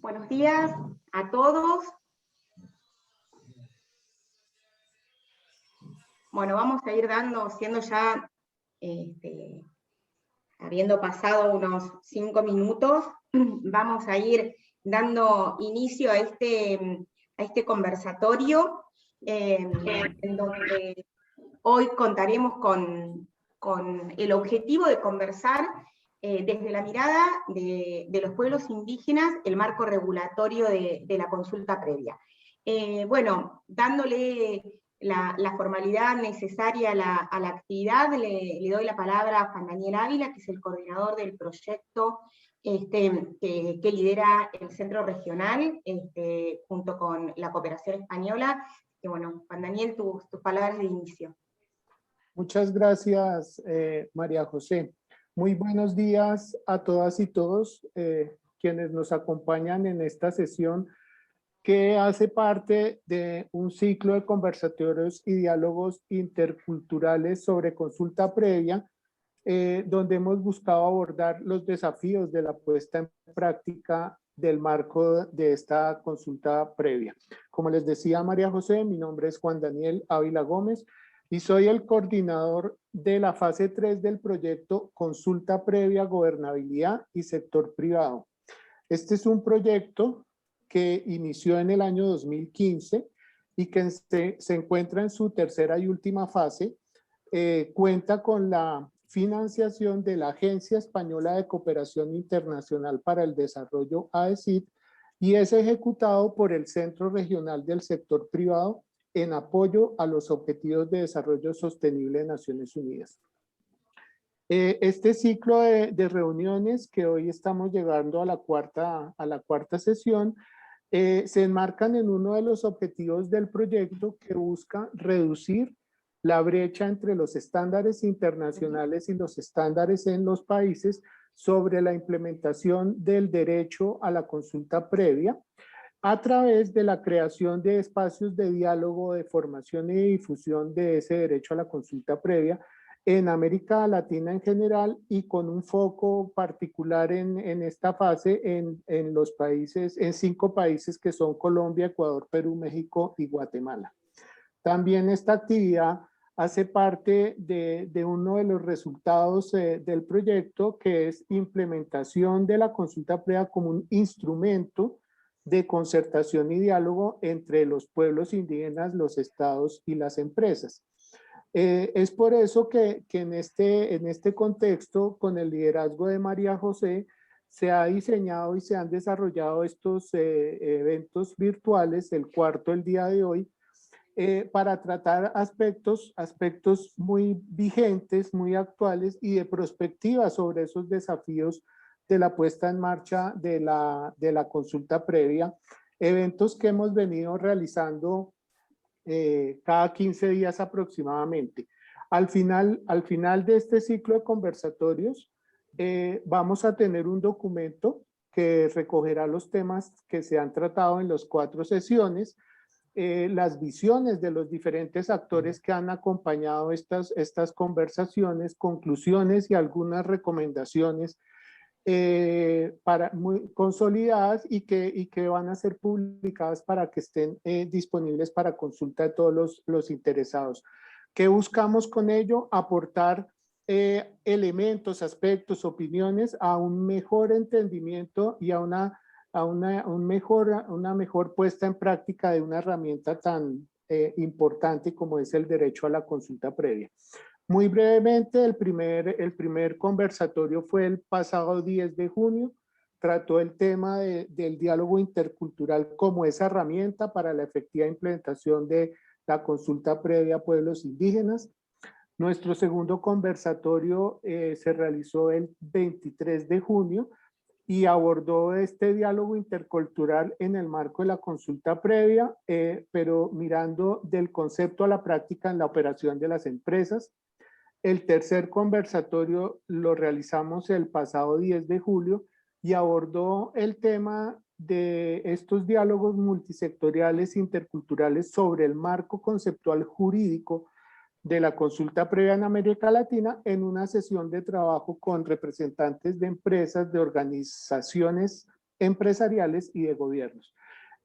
Buenos días a todos. Bueno, vamos a ir siendo ya, habiendo pasado unos 5 minutos, vamos a ir dando inicio a este conversatorio, en donde hoy contaremos con el objetivo de conversar desde la mirada de los pueblos indígenas, el marco regulatorio de la consulta previa. Bueno, dándole la formalidad necesaria a la actividad, le doy la palabra a Juan Daniel Ávila, que es el coordinador del proyecto que lidera el Centro Regional, junto con la Cooperación Española. Y bueno, Juan Daniel, tus palabras de inicio. Muchas gracias, María José. Muy buenos días a todas y todos quienes nos acompañan en esta sesión que hace parte de un ciclo de conversatorios y diálogos interculturales sobre consulta previa, donde hemos buscado abordar los desafíos de la puesta en práctica del marco de esta consulta previa. Como les decía María José, mi nombre es Juan Daniel Ávila Gómez y soy el coordinador de la fase 3 del proyecto Consulta Previa, Gobernabilidad y Sector Privado. Este es un proyecto que inició en el año 2015 y que se encuentra en su tercera y última fase. Cuenta con la financiación de la Agencia Española de Cooperación Internacional para el Desarrollo, AECID, y es ejecutado por el Centro Regional del Sector Privado en apoyo a los Objetivos de Desarrollo Sostenible de Naciones Unidas. Este ciclo de reuniones que hoy estamos llegando a la cuarta sesión, se enmarcan en uno de los objetivos del proyecto que busca reducir la brecha entre los estándares internacionales y los estándares en los países sobre la implementación del derecho a la consulta previa a través de la creación de espacios de diálogo, de formación y de difusión de ese derecho a la consulta previa en América Latina en general y con un foco particular en esta fase en los países, en 5 países que son Colombia, Ecuador, Perú, México y Guatemala. También esta actividad hace parte de uno de los resultados del proyecto, que es implementación de la consulta previa como un instrumento de concertación y diálogo entre los pueblos indígenas, los estados y las empresas. Es por eso que en este contexto, con el liderazgo de María José, se ha diseñado y se han desarrollado estos eventos virtuales, el cuarto el día de hoy, para tratar aspectos muy vigentes, muy actuales y de perspectiva sobre esos desafíos de la puesta en marcha de la consulta previa, eventos que hemos venido realizando cada 15 días aproximadamente. Al final de este ciclo de conversatorios, vamos a tener un documento que recogerá los temas que se han tratado en las 4 sesiones, las visiones de los diferentes actores que han acompañado estas conversaciones, conclusiones y algunas recomendaciones muy consolidadas y que van a ser publicadas para que estén disponibles para consulta de todos los interesados. ¿Qué buscamos con ello? Aportar elementos, aspectos, opiniones a un mejor entendimiento y a una mejor puesta en práctica de una herramienta tan importante como es el derecho a la consulta previa. Muy brevemente, el primer conversatorio fue el pasado 10 de junio, trató el tema del diálogo intercultural como esa herramienta para la efectiva implementación de la consulta previa a pueblos indígenas. Nuestro segundo conversatorio se realizó el 23 de junio y abordó este diálogo intercultural en el marco de la consulta previa, pero mirando del concepto a la práctica en la operación de las empresas. El tercer conversatorio lo realizamos el pasado 10 de julio y abordó el tema de estos diálogos multisectoriales interculturales sobre el marco conceptual jurídico de la consulta previa en América Latina en una sesión de trabajo con representantes de empresas, de organizaciones empresariales y de gobiernos.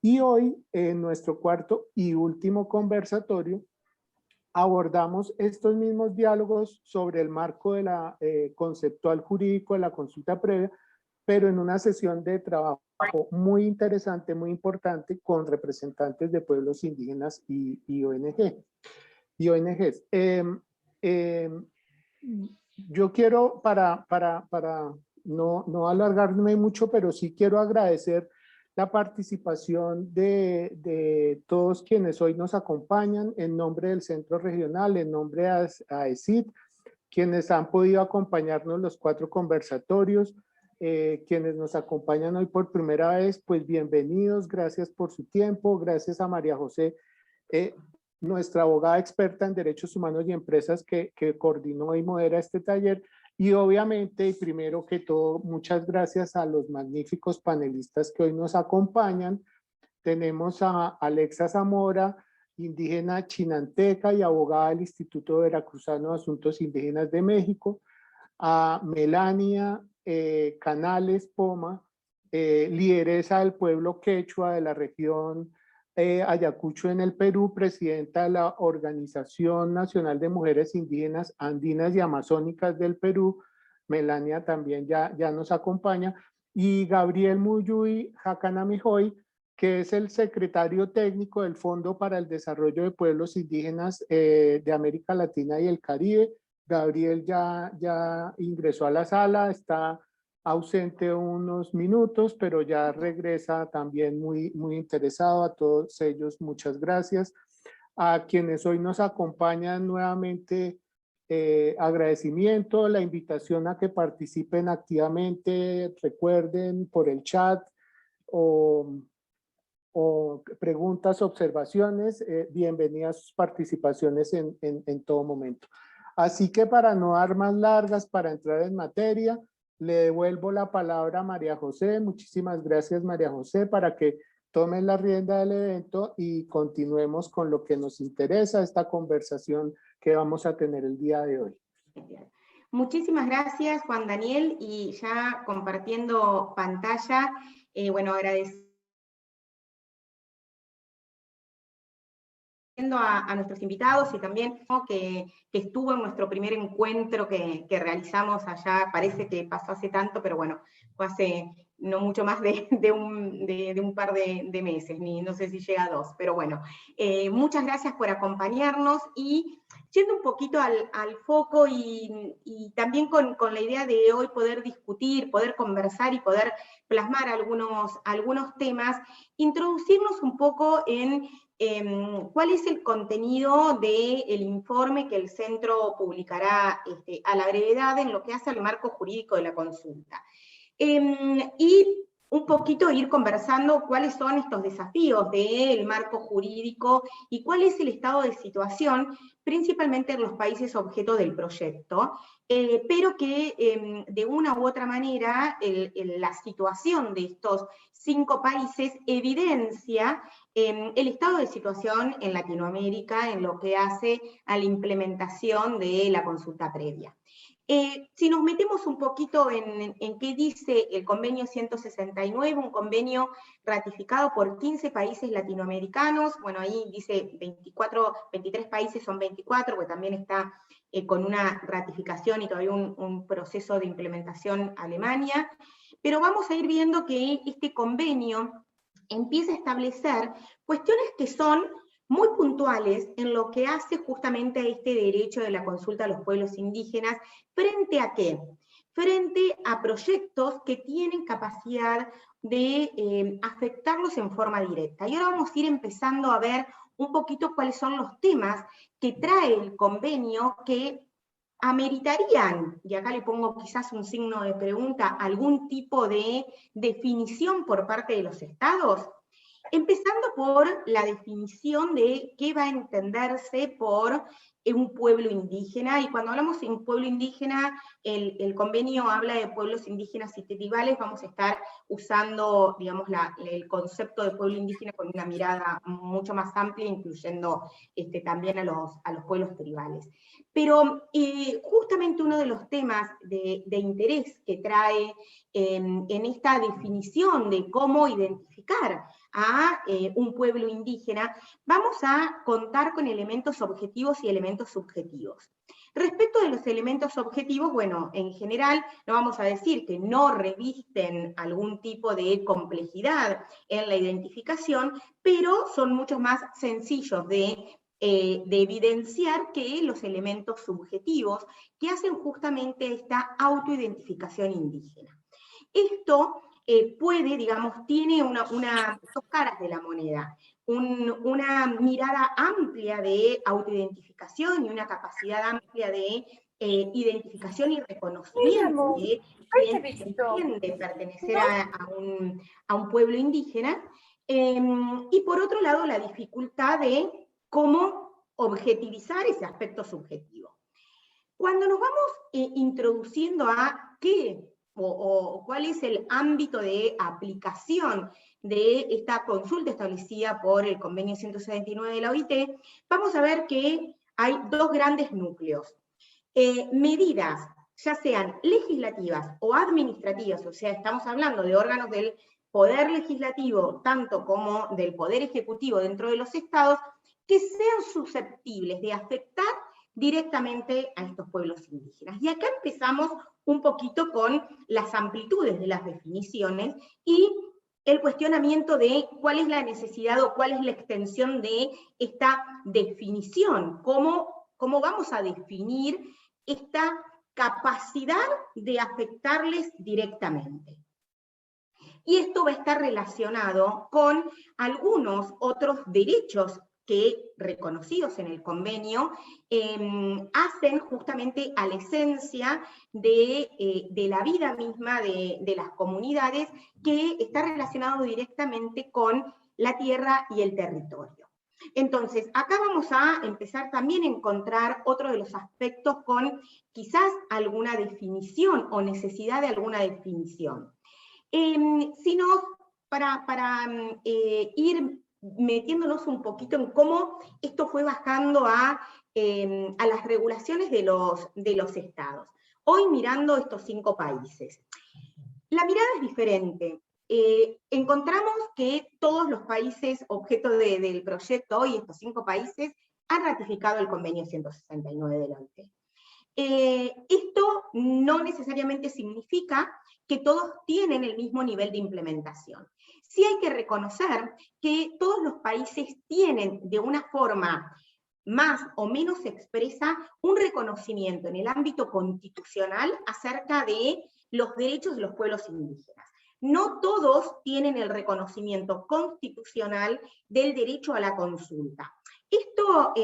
Y hoy, en nuestro cuarto y último conversatorio, abordamos estos mismos diálogos sobre el marco de la conceptual jurídico de la consulta previa, pero en una sesión de trabajo muy interesante, muy importante, con representantes de pueblos indígenas y ONGs. Yo quiero, para no alargarme mucho, pero sí quiero agradecer la participación de todos quienes hoy nos acompañan en nombre del Centro Regional, en nombre de AECID, quienes han podido acompañarnos los 4 conversatorios, quienes nos acompañan hoy por primera vez, pues bienvenidos, gracias por su tiempo, gracias a María José, nuestra abogada experta en derechos humanos y empresas que coordinó y modera este taller. Y obviamente, y primero que todo, muchas gracias a los magníficos panelistas que hoy nos acompañan. Tenemos a Alexa Zamora, indígena chinanteca y abogada del Instituto Veracruzano de Asuntos Indígenas de México, a Melania Canales Poma, lideresa del pueblo quechua de la región Ayacucho en el Perú, presidenta de la Organización Nacional de Mujeres Indígenas Andinas y Amazónicas del Perú. Melania también ya nos acompaña. Y Gabriel Muyuy Jacanamijoy, que es el secretario técnico del Fondo para el Desarrollo de Pueblos Indígenas de América Latina y el Caribe. Gabriel ya ingresó a la sala, está ausente unos minutos, pero ya regresa también muy interesado. A todos ellos, muchas gracias. A quienes hoy nos acompañan nuevamente, agradecimiento, la invitación a que participen activamente, recuerden por el chat o preguntas, observaciones, bienvenidas sus participaciones en todo momento. Así que para no dar más largas, para entrar en materia, le devuelvo la palabra a María José. Muchísimas gracias, María José, para que tomen la rienda del evento y continuemos con lo que nos interesa, esta conversación que vamos a tener el día de hoy. Muchísimas gracias, Juan Daniel, y ya compartiendo pantalla, bueno, agradeciendo a nuestros invitados y también que estuvo en nuestro primer encuentro que realizamos allá, parece que pasó hace tanto, pero bueno, fue hace no mucho más de un par de meses, no sé si llega a 2, pero bueno, muchas gracias por acompañarnos y yendo un poquito al foco y también con la idea de hoy poder discutir, poder conversar y poder plasmar algunos temas, introducirnos un poco en cuál es el contenido del informe que el centro publicará a la brevedad en lo que hace al marco jurídico de la consulta. Y un poquito ir conversando cuáles son estos desafíos del marco jurídico y cuál es el estado de situación, principalmente en los países objeto del proyecto, pero que de una u otra manera la situación de estos 5 países evidencia el estado de situación en Latinoamérica en lo que hace a la implementación de la consulta previa. Si nos metemos un poquito en qué dice el convenio 169, un convenio ratificado por 15 países latinoamericanos, bueno, ahí dice 23 países, son 24, porque también está con una ratificación y todavía un proceso de implementación Alemania, pero vamos a ir viendo que este convenio empieza a establecer cuestiones que son muy puntuales en lo que hace justamente a este derecho de la consulta a los pueblos indígenas, ¿frente a qué? Frente a proyectos que tienen capacidad de afectarlos en forma directa. Y ahora vamos a ir empezando a ver un poquito cuáles son los temas que trae el convenio que ameritarían, y acá le pongo quizás un signo de pregunta, algún tipo de definición por parte de los estados. Empezando por la definición de qué va a entenderse por un pueblo indígena, y cuando hablamos de un pueblo indígena, el convenio habla de pueblos indígenas y tribales. Vamos a estar usando, digamos, el concepto de pueblo indígena con una mirada mucho más amplia, incluyendo también a los pueblos tribales. Pero justamente uno de los temas de interés que trae en esta definición de cómo identificar a un pueblo indígena, vamos a contar con elementos objetivos y elementos subjetivos. Respecto de los elementos objetivos, bueno, en general no vamos a decir que no revisten algún tipo de complejidad en la identificación, pero son mucho más sencillos de evidenciar que los elementos subjetivos que hacen justamente esta autoidentificación indígena. Esto puede, digamos, tiene dos caras de la moneda. Una mirada amplia de autoidentificación y una capacidad amplia de identificación y reconocimiento de quien entiende pertenecer a un pueblo indígena, y por otro lado la dificultad de cómo objetivizar ese aspecto subjetivo. Cuando nos vamos introduciendo a qué o cuál es el ámbito de aplicación de esta consulta establecida por el convenio 179 de la OIT, vamos a ver que hay dos grandes núcleos. Medidas, ya sean legislativas o administrativas, o sea, estamos hablando de órganos del poder legislativo, tanto como del poder ejecutivo dentro de los estados, que sean susceptibles de afectar directamente a estos pueblos indígenas. Y acá empezamos un poquito con las amplitudes de las definiciones y el cuestionamiento de cuál es la necesidad o cuál es la extensión de esta definición, cómo vamos a definir esta capacidad de afectarles directamente. Y esto va a estar relacionado con algunos otros derechos que, reconocidos en el convenio, hacen justamente a la esencia de la vida misma de las comunidades, que está relacionado directamente con la tierra y el territorio. Entonces, acá vamos a empezar también a encontrar otro de los aspectos con quizás alguna definición o necesidad de alguna definición. Sino para ir metiéndonos un poquito en cómo esto fue bajando a las regulaciones de los estados. Hoy mirando estos 5 países. La mirada es diferente. Encontramos que todos los países objeto del proyecto hoy, estos 5 países, han ratificado el convenio 169 de la OIT. Esto no necesariamente significa que todos tienen el mismo nivel de implementación. Sí hay que reconocer que todos los países tienen de una forma más o menos expresa un reconocimiento en el ámbito constitucional acerca de los derechos de los pueblos indígenas. No todos tienen el reconocimiento constitucional del derecho a la consulta. Esto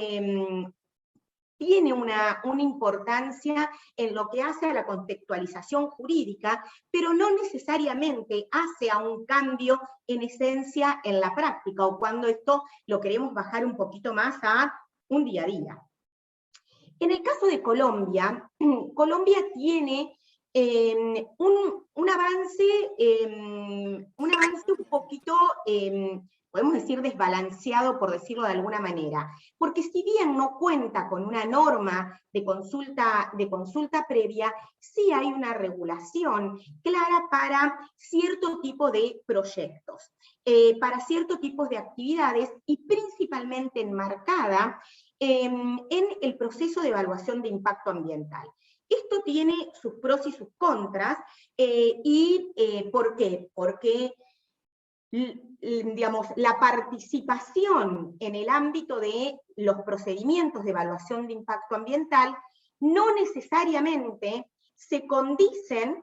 tiene una importancia en lo que hace a la contextualización jurídica, pero no necesariamente hace a un cambio en esencia en la práctica, o cuando esto lo queremos bajar un poquito más a un día a día. En el caso de Colombia, Colombia tiene un avance un poquito, podemos decir, desbalanceado, por decirlo de alguna manera, porque si bien no cuenta con una norma de consulta previa, sí hay una regulación clara para cierto tipo de proyectos, para cierto tipo de actividades, y principalmente enmarcada en el proceso de evaluación de impacto ambiental. Esto tiene sus pros y sus contras, ¿por qué? Porque digamos, la participación en el ámbito de los procedimientos de evaluación de impacto ambiental no necesariamente se condicen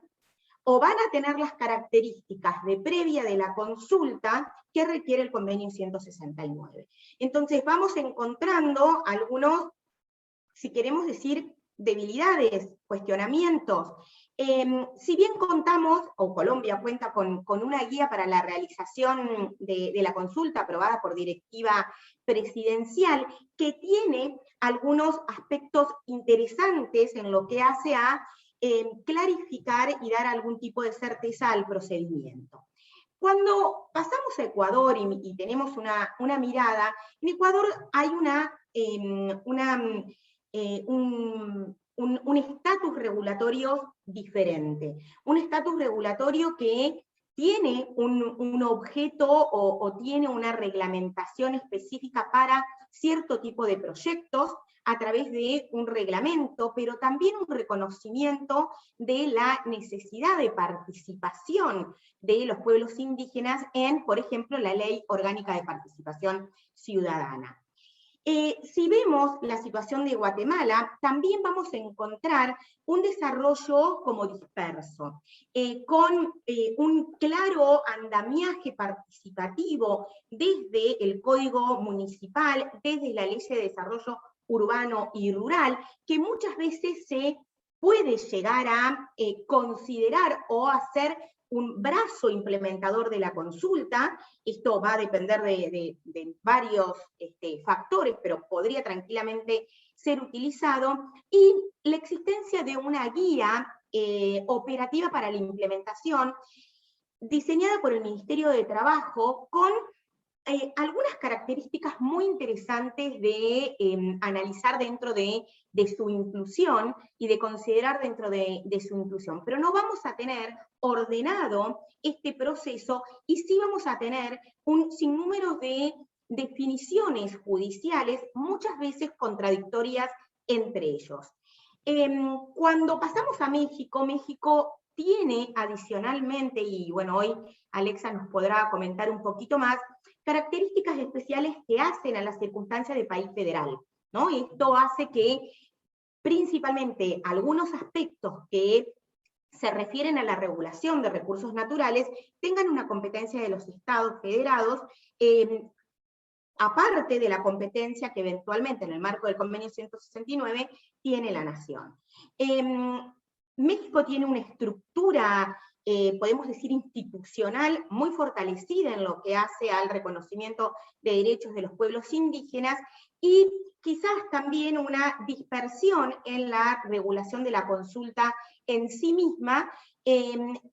o van a tener las características de previa de la consulta que requiere el convenio 169. Entonces vamos encontrando algunos, si queremos decir, debilidades, cuestionamientos Si bien contamos, o Colombia cuenta con una guía para la realización de la consulta aprobada por directiva presidencial, que tiene algunos aspectos interesantes en lo que hace a clarificar y dar algún tipo de certeza al procedimiento. Cuando pasamos a Ecuador y tenemos una mirada, en Ecuador hay un estatus regulatorio diferente, un estatus regulatorio que tiene un objeto o tiene una reglamentación específica para cierto tipo de proyectos a través de un reglamento, pero también un reconocimiento de la necesidad de participación de los pueblos indígenas en, por ejemplo, la Ley Orgánica de Participación Ciudadana. Si vemos la situación de Guatemala, también vamos a encontrar un desarrollo como disperso, con un claro andamiaje participativo desde el Código Municipal, desde la Ley de Desarrollo Urbano y Rural, que muchas veces se puede llegar a considerar o hacer un brazo implementador de la consulta. Esto va a depender de varios factores, pero podría tranquilamente ser utilizado, y la existencia de una guía operativa para la implementación, diseñada por el Ministerio de Trabajo, con algunas características muy interesantes de analizar dentro de su inclusión y de considerar dentro de su inclusión. Pero no vamos a tener ordenado este proceso y sí vamos a tener un sinnúmero de definiciones judiciales, muchas veces contradictorias entre ellos. Cuando pasamos a México, México tiene adicionalmente, y bueno, hoy Alexa nos podrá comentar un poquito más, características especiales que hacen a la circunstancia de país federal, ¿no? Esto hace que principalmente algunos aspectos que se refieren a la regulación de recursos naturales tengan una competencia de los estados federados, aparte de la competencia que eventualmente en el marco del convenio 169 tiene la nación. México tiene una estructura, podemos decir, institucional muy fortalecida en lo que hace al reconocimiento de derechos de los pueblos indígenas, y quizás también una dispersión en la regulación de la consulta en sí misma,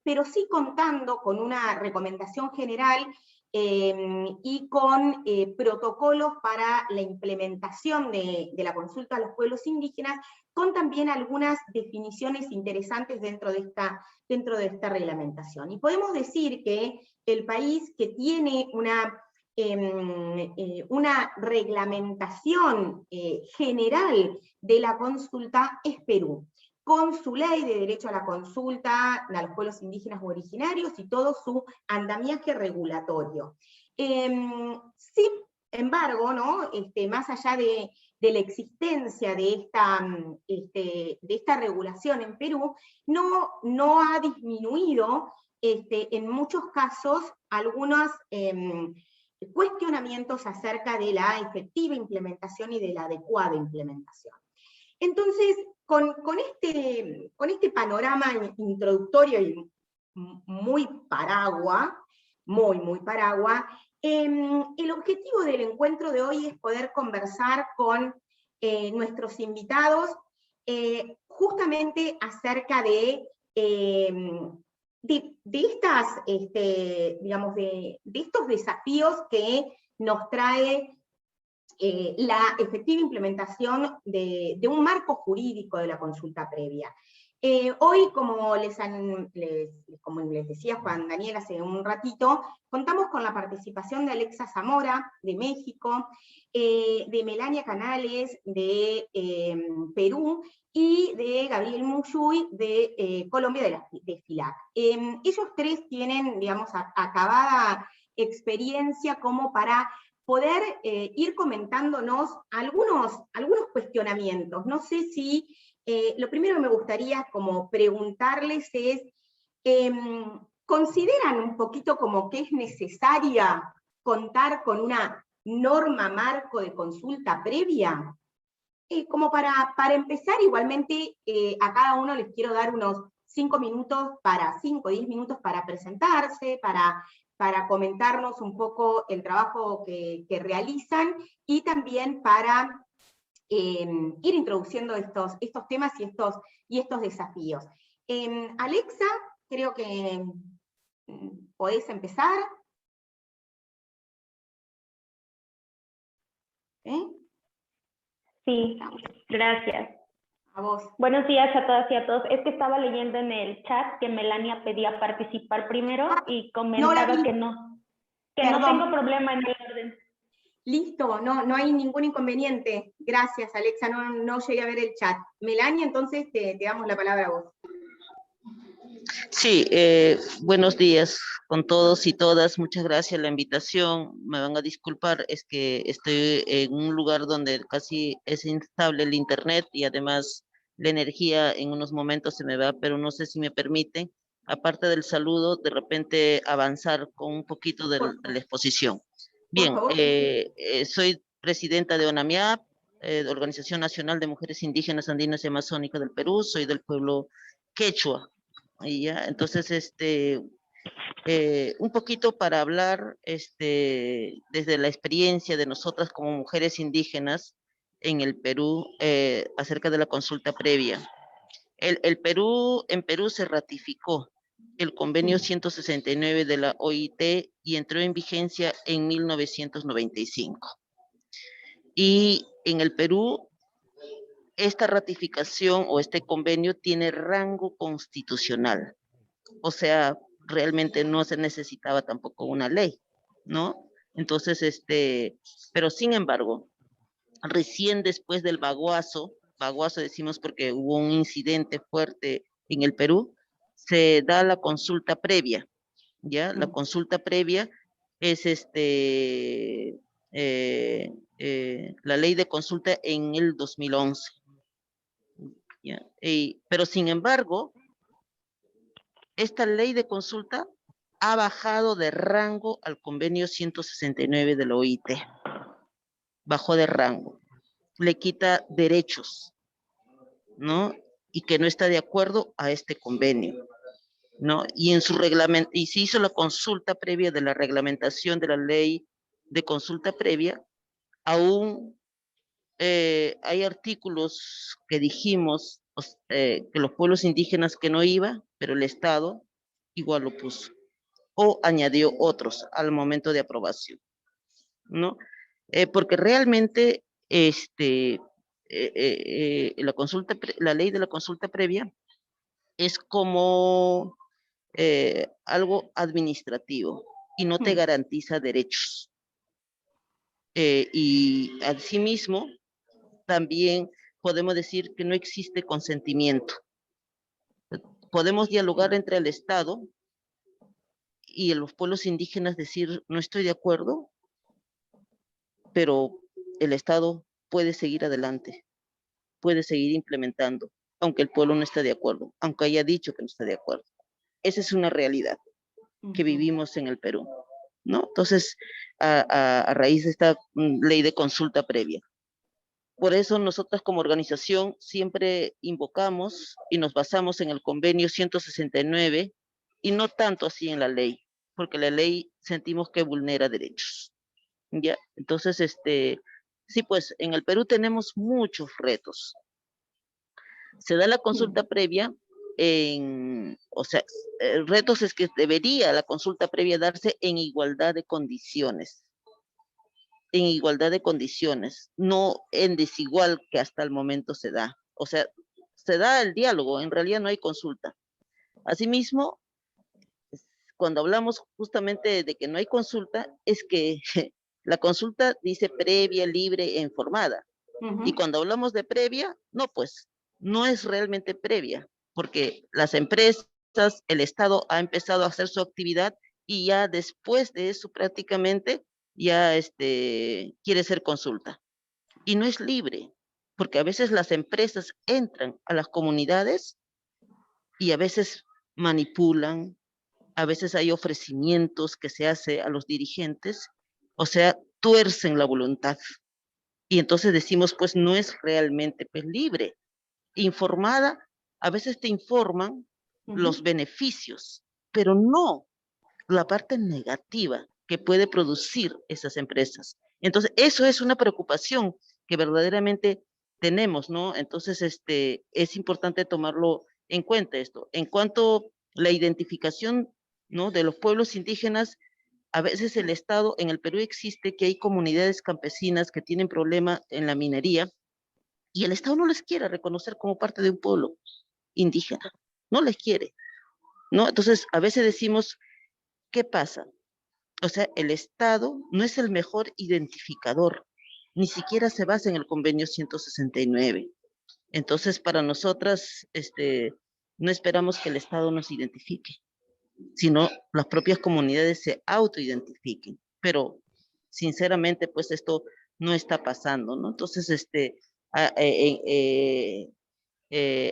pero sí contando con una recomendación general y con protocolos para la implementación de la consulta a los pueblos indígenas, con también algunas definiciones interesantes dentro de esta reglamentación. Y podemos decir que el país que tiene una reglamentación general de la consulta es Perú, con su ley de derecho a la consulta a los pueblos indígenas u originarios y todo su andamiaje regulatorio. Sin embargo, ¿no? Más allá de la existencia de esta regulación en Perú, no ha disminuido en muchos casos algunos cuestionamientos acerca de la efectiva implementación y de la adecuada implementación. Entonces, con este panorama introductorio y muy paraguas, muy paraguas, el objetivo del encuentro de hoy es poder conversar con nuestros invitados justamente acerca de estos desafíos que nos trae la efectiva implementación de un marco jurídico de la consulta previa. Hoy, como les decía Juan Daniel hace un ratito, contamos con la participación de Alexa Zamora, de México, de Melania Canales, de Perú, y de Gabriel Muyuy, de Colombia, de FILAC. Ellos tres tienen, digamos, acabada experiencia como para poder ir comentándonos algunos cuestionamientos. No sé si lo primero que me gustaría como preguntarles es, ¿consideran un poquito como que es necesaria contar con una norma marco de consulta previa? Como para empezar, igualmente a cada uno les quiero dar unos 5 o 10 minutos para presentarse, para comentarnos un poco el trabajo que realizan, y también para ir introduciendo estos temas y estos desafíos. Alexa, creo que podés empezar. Sí, gracias. A vos. Buenos días a todas y a todos. Es que estaba leyendo en el chat que Melania pedía participar primero y comentaba que no tengo problema en el orden. Listo, no hay ningún inconveniente. Gracias, Alexa, no llegué a ver el chat. Melania, entonces te damos la palabra a vos. Sí, buenos días con todos y todas. Muchas gracias por la invitación. Me van a disculpar, es que estoy en un lugar donde casi es instable el internet y además la energía en unos momentos se me va, pero no sé si me permiten, aparte del saludo, de repente avanzar con un poquito de la exposición. Bien, soy presidenta de ONAMIAP, de Organización Nacional de Mujeres Indígenas Andinas y Amazónicas del Perú. Soy del pueblo quechua. Y ya, entonces, un poquito para hablar desde la experiencia de nosotras como mujeres indígenas en el Perú, acerca de la consulta previa. En Perú se ratificó el convenio 169 de la OIT y entró en vigencia en 1995. Y en el Perú, esta ratificación o este convenio tiene rango constitucional. O sea, realmente no se necesitaba tampoco una ley, ¿no? Entonces, pero sin embargo, recién después del baguazo decimos porque hubo un incidente fuerte en el Perú, se da la consulta previa, ¿ya? La consulta previa es la ley de consulta en el 2011, ¿ya? Pero sin embargo, esta ley de consulta ha bajado de rango al convenio 169 de la OIT. Bajó de rango. Le quita derechos, ¿no? Y que no está de acuerdo a este convenio, ¿no? Y en su reglamento, y se hizo la consulta previa de la reglamentación de la ley de consulta previa. Aún hay artículos que dijimos que los pueblos indígenas que no iba, pero el Estado igual lo puso, o añadió otros al momento de aprobación, ¿no? Porque realmente la ley de la consulta previa es como algo administrativo y no te garantiza derechos. Y asimismo, también podemos decir que no existe consentimiento. Podemos dialogar entre el Estado y los pueblos indígenas, decir, no estoy de acuerdo, pero el Estado puede seguir adelante, puede seguir implementando, aunque el pueblo no esté de acuerdo, aunque haya dicho que no está de acuerdo. Esa es una realidad que vivimos en el Perú, ¿no? Entonces, a raíz de esta ley de consulta previa. Por eso nosotros como organización siempre invocamos y nos basamos en el convenio 169 y no tanto así en la ley, porque la ley sentimos que vulnera derechos. ¿Ya? Entonces, sí, pues en el Perú tenemos muchos retos. Se da la consulta previa o sea, retos es que debería la consulta previa darse en igualdad de condiciones. En igualdad de condiciones, no en desigual que hasta el momento se da. O sea, se da el diálogo, en realidad no hay consulta. Asimismo, cuando hablamos justamente de que no hay consulta, es que la consulta dice previa, libre e informada. Y cuando hablamos de previa, no, pues, no es realmente previa, porque las empresas, el Estado ha empezado a hacer su actividad y ya después de eso prácticamente ya quiere ser consulta. Y no es libre, porque a veces las empresas entran a las comunidades y a veces manipulan, a veces hay ofrecimientos que se hace a los dirigentes, o sea, tuercen la voluntad. Y entonces decimos, pues no es realmente pues, libre. Informada, a veces te informan, los beneficios, pero no la parte negativa que puede producir esas empresas. Entonces, eso es una preocupación que verdaderamente tenemos, ¿no? Entonces, es importante tomarlo en cuenta esto. En cuanto a la identificación, ¿no?, de los pueblos indígenas, a veces el Estado, en el Perú existe que hay comunidades campesinas que tienen problema en la minería y el Estado no les quiere reconocer como parte de un pueblo indígena, no les quiere, ¿no? Entonces, a veces decimos, ¿qué pasa? O sea, el Estado no es el mejor identificador, ni siquiera se basa en el convenio 169. Entonces, para nosotras, no esperamos que el Estado nos identifique, sino las propias comunidades se autoidentifiquen. Pero, sinceramente, pues esto no está pasando, ¿no? Entonces,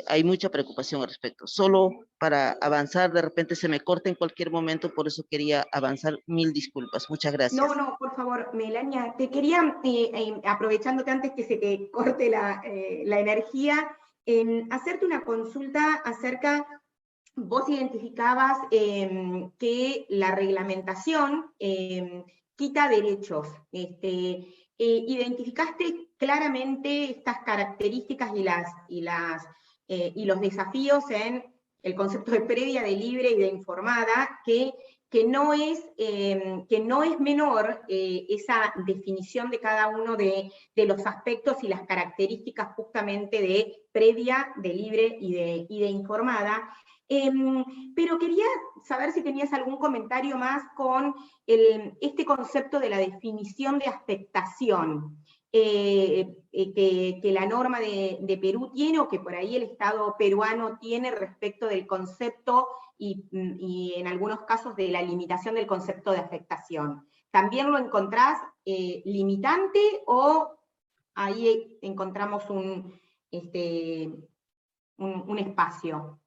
hay mucha preocupación al respecto. Solo para avanzar, de repente se me corta en cualquier momento, por eso quería avanzar. Mil disculpas. Muchas gracias. No, por favor, Melania, te quería, aprovechándote antes que se te corte la energía, hacerte una consulta acerca, vos identificabas que la reglamentación quita derechos. Identificaste claramente estas características y los desafíos en el concepto de previa, de libre y de informada, que no es menor esa definición de cada uno de los aspectos y las características justamente de previa, de libre y de informada. Pero quería saber si tenías algún comentario más con este concepto de la definición de afectación que la norma de Perú tiene, o que por ahí el Estado peruano tiene respecto del concepto y en algunos casos de la limitación del concepto de afectación. ¿También lo encontrás limitante o ahí encontramos un espacio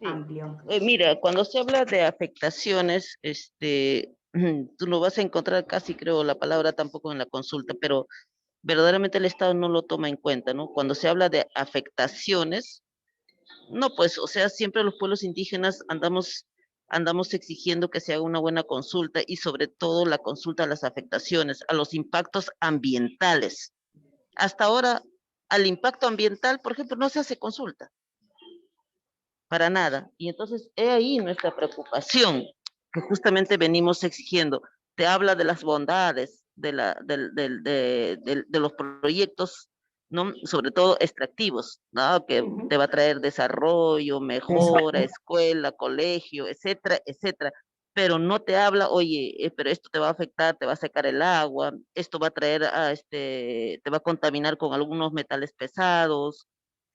amplio? Mira, cuando se habla de afectaciones, tú lo vas a encontrar casi, creo, la palabra tampoco en la consulta, pero verdaderamente el Estado no lo toma en cuenta, ¿no? Cuando se habla de afectaciones, no, pues, o sea, siempre los pueblos indígenas andamos exigiendo que se haga una buena consulta y sobre todo la consulta a las afectaciones, a los impactos ambientales. Hasta ahora, al impacto ambiental, por ejemplo, no se hace consulta, para nada. Y entonces, he ahí nuestra preocupación, que justamente venimos exigiendo. Te habla de las bondades de los proyectos, ¿no?, sobre todo extractivos, ¿no?, que te va a traer desarrollo, mejora, escuela, colegio, etcétera, etcétera. Pero no te habla, oye, pero esto te va a afectar, te va a secar el agua, esto va a traer, te va a contaminar con algunos metales pesados,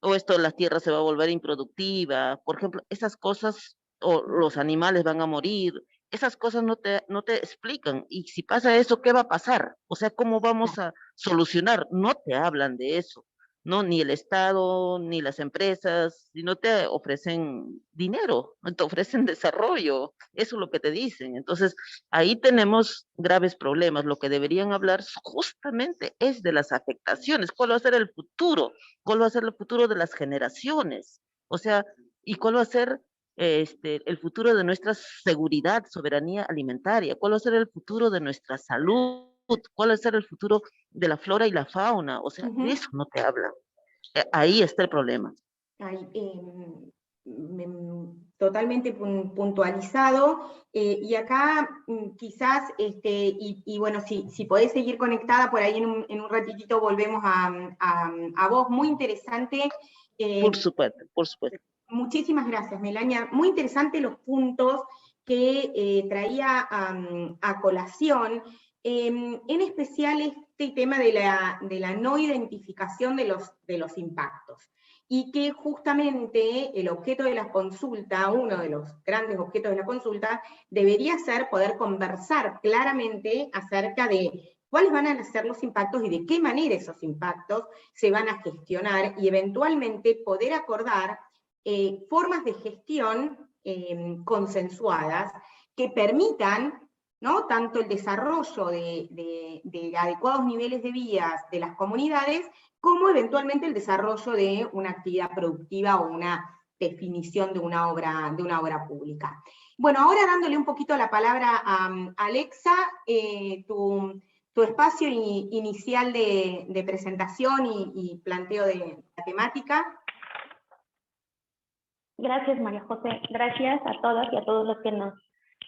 o esto, la tierra se va a volver improductiva, por ejemplo, esas cosas, o los animales van a morir, esas cosas no te explican. Y si pasa eso, ¿qué va a pasar? O sea, ¿cómo vamos a solucionar? No te hablan de eso, ¿no? Ni el Estado, ni las empresas, y no te ofrecen dinero, no te ofrecen desarrollo, eso es lo que te dicen. Entonces, ahí tenemos graves problemas. Lo que deberían hablar justamente es de las afectaciones. ¿Cuál va a ser el futuro? ¿Cuál va a ser el futuro de las generaciones? O sea, ¿y cuál va a ser el futuro de nuestra seguridad, soberanía alimentaria? ¿Cuál va a ser el futuro de nuestra salud? ¿Cuál va a ser el futuro de la flora y la fauna? O sea, de eso no te hablan. Ahí está el problema. Totalmente puntualizado, y acá quizás, y bueno, si podés seguir conectada por ahí en un ratitito volvemos a vos, muy interesante. Por supuesto, por supuesto. Muchísimas gracias, Melania. Muy interesante los puntos que traía a colación, en especial este tema de la no identificación de los impactos. Y que justamente el objeto de la consulta, uno de los grandes objetos de la consulta, debería ser poder conversar claramente acerca de cuáles van a ser los impactos y de qué manera esos impactos se van a gestionar, y eventualmente poder acordar formas de gestión consensuadas que permitan, ¿no?, tanto el desarrollo de adecuados niveles de vías de las comunidades, como eventualmente el desarrollo de una actividad productiva o una definición de una obra pública. Bueno, ahora dándole un poquito la palabra a Alexa, tu espacio inicial de presentación y planteo de la temática. Gracias, María José. Gracias a todas y a todos los que nos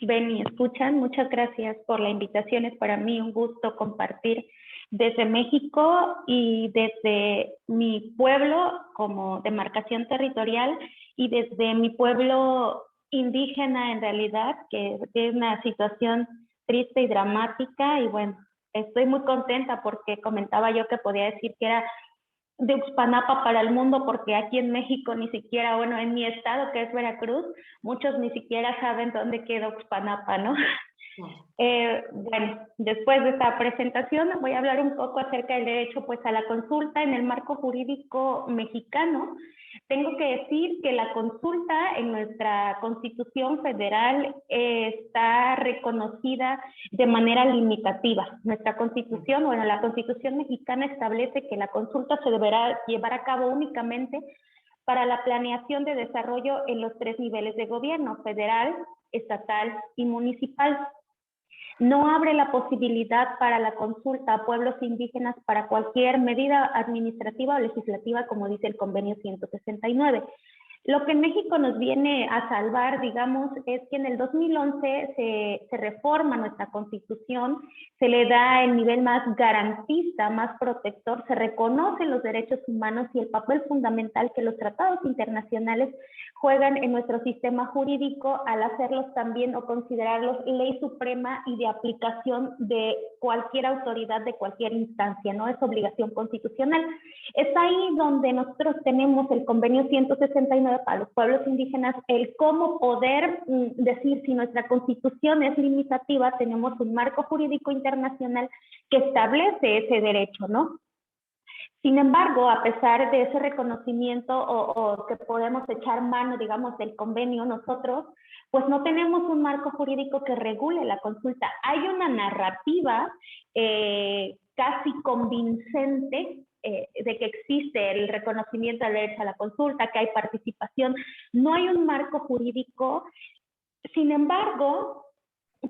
ven y escuchan. Muchas gracias por la invitación. Es para mí un gusto compartir desde México y desde mi pueblo como demarcación territorial y desde mi pueblo indígena en realidad, que es una situación triste y dramática. Y bueno, estoy muy contenta porque comentaba yo que podía decir que era de Uxpanapa para el mundo, porque aquí en México ni siquiera, bueno, en mi estado que es Veracruz, muchos ni siquiera saben dónde queda Uxpanapa, ¿no? Bueno, después de esta presentación voy a hablar un poco acerca del derecho pues a la consulta en el marco jurídico mexicano. Tengo que decir que la consulta en nuestra Constitución Federal está reconocida de manera limitativa. Nuestra Constitución, bueno, la Constitución mexicana establece que la consulta se deberá llevar a cabo únicamente para la planeación de desarrollo en los 3 niveles de gobierno: federal, estatal y municipal. No abre la posibilidad para la consulta a pueblos indígenas para cualquier medida administrativa o legislativa, como dice el convenio 169. Lo que en México nos viene a salvar, digamos, es que en el 2011 se reforma nuestra Constitución, se le da el nivel más garantista, más protector, se reconocen los derechos humanos y el papel fundamental que los tratados internacionales juegan en nuestro sistema jurídico al hacerlos también o considerarlos ley suprema y de aplicación de cualquier autoridad, de cualquier instancia, ¿no? Es obligación constitucional. Es ahí donde nosotros tenemos el convenio 169 para los pueblos indígenas, el cómo poder decir si nuestra constitución es limitativa. Tenemos un marco jurídico internacional que establece ese derecho, ¿no? Sin embargo, a pesar de ese reconocimiento o que podemos echar mano, digamos, del convenio nosotros, pues no tenemos un marco jurídico que regule la consulta. Hay una narrativa casi convincente de que existe el reconocimiento del derecho a la consulta, que hay participación. No hay un marco jurídico. Sin embargo,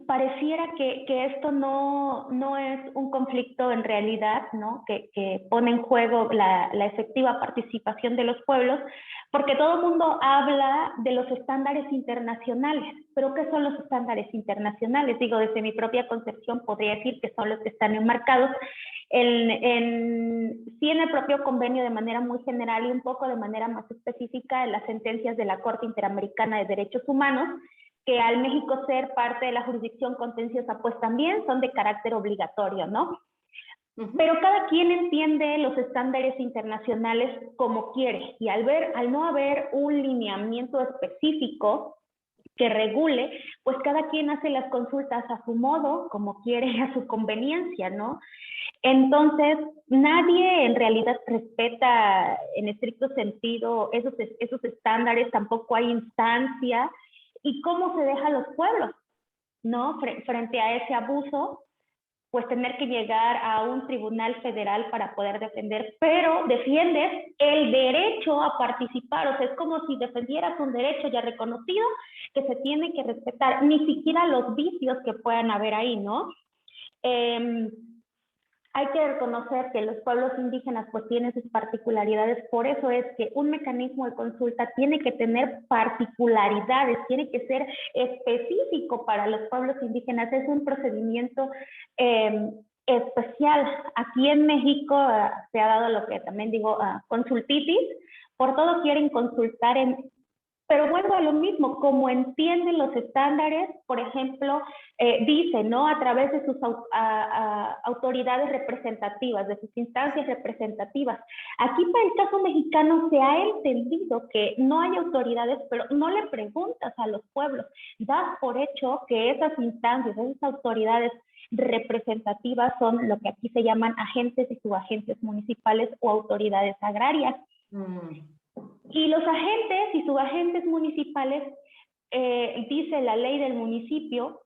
pareciera que esto no es un conflicto en realidad, ¿no? Que pone en juego la efectiva participación de los pueblos, porque todo el mundo habla de los estándares internacionales. ¿Pero qué son los estándares internacionales? Digo, desde mi propia concepción podría decir que son los que están enmarcados sí en el propio convenio de manera muy general y un poco de manera más específica en las sentencias de la Corte Interamericana de Derechos Humanos, que al México ser parte de la jurisdicción contenciosa, pues también son de carácter obligatorio, ¿no? Pero cada quien entiende los estándares internacionales como quiere, y al no haber un lineamiento específico que regule, pues cada quien hace las consultas a su modo, como quiere, a su conveniencia, ¿no? Entonces, nadie en realidad respeta en estricto sentido esos estándares, tampoco hay instancia. ¿Y cómo se deja a los pueblos, no? Frente a ese abuso, pues tener que llegar a un tribunal federal para poder defender, pero defiendes el derecho a participar. O sea, es como si defendieras un derecho ya reconocido que se tiene que respetar, ni siquiera los vicios que puedan haber ahí, ¿no? Hay que reconocer que los pueblos indígenas pues tienen sus particularidades, por eso es que un mecanismo de consulta tiene que tener particularidades, tiene que ser específico para los pueblos indígenas, es un procedimiento especial. Aquí en México se ha dado lo que también digo, consultitis, por todo quieren consultar pero vuelvo a lo mismo, como entienden los estándares, por ejemplo, dicen, ¿no? A través de sus autoridades representativas, de sus instancias representativas. Aquí para el caso mexicano se ha entendido que no hay autoridades, pero no le preguntas a los pueblos, das por hecho que esas instancias, esas autoridades representativas son lo que aquí se llaman agentes y subagentes municipales o autoridades agrarias. Y los agentes y subagentes municipales, dice la ley del municipio,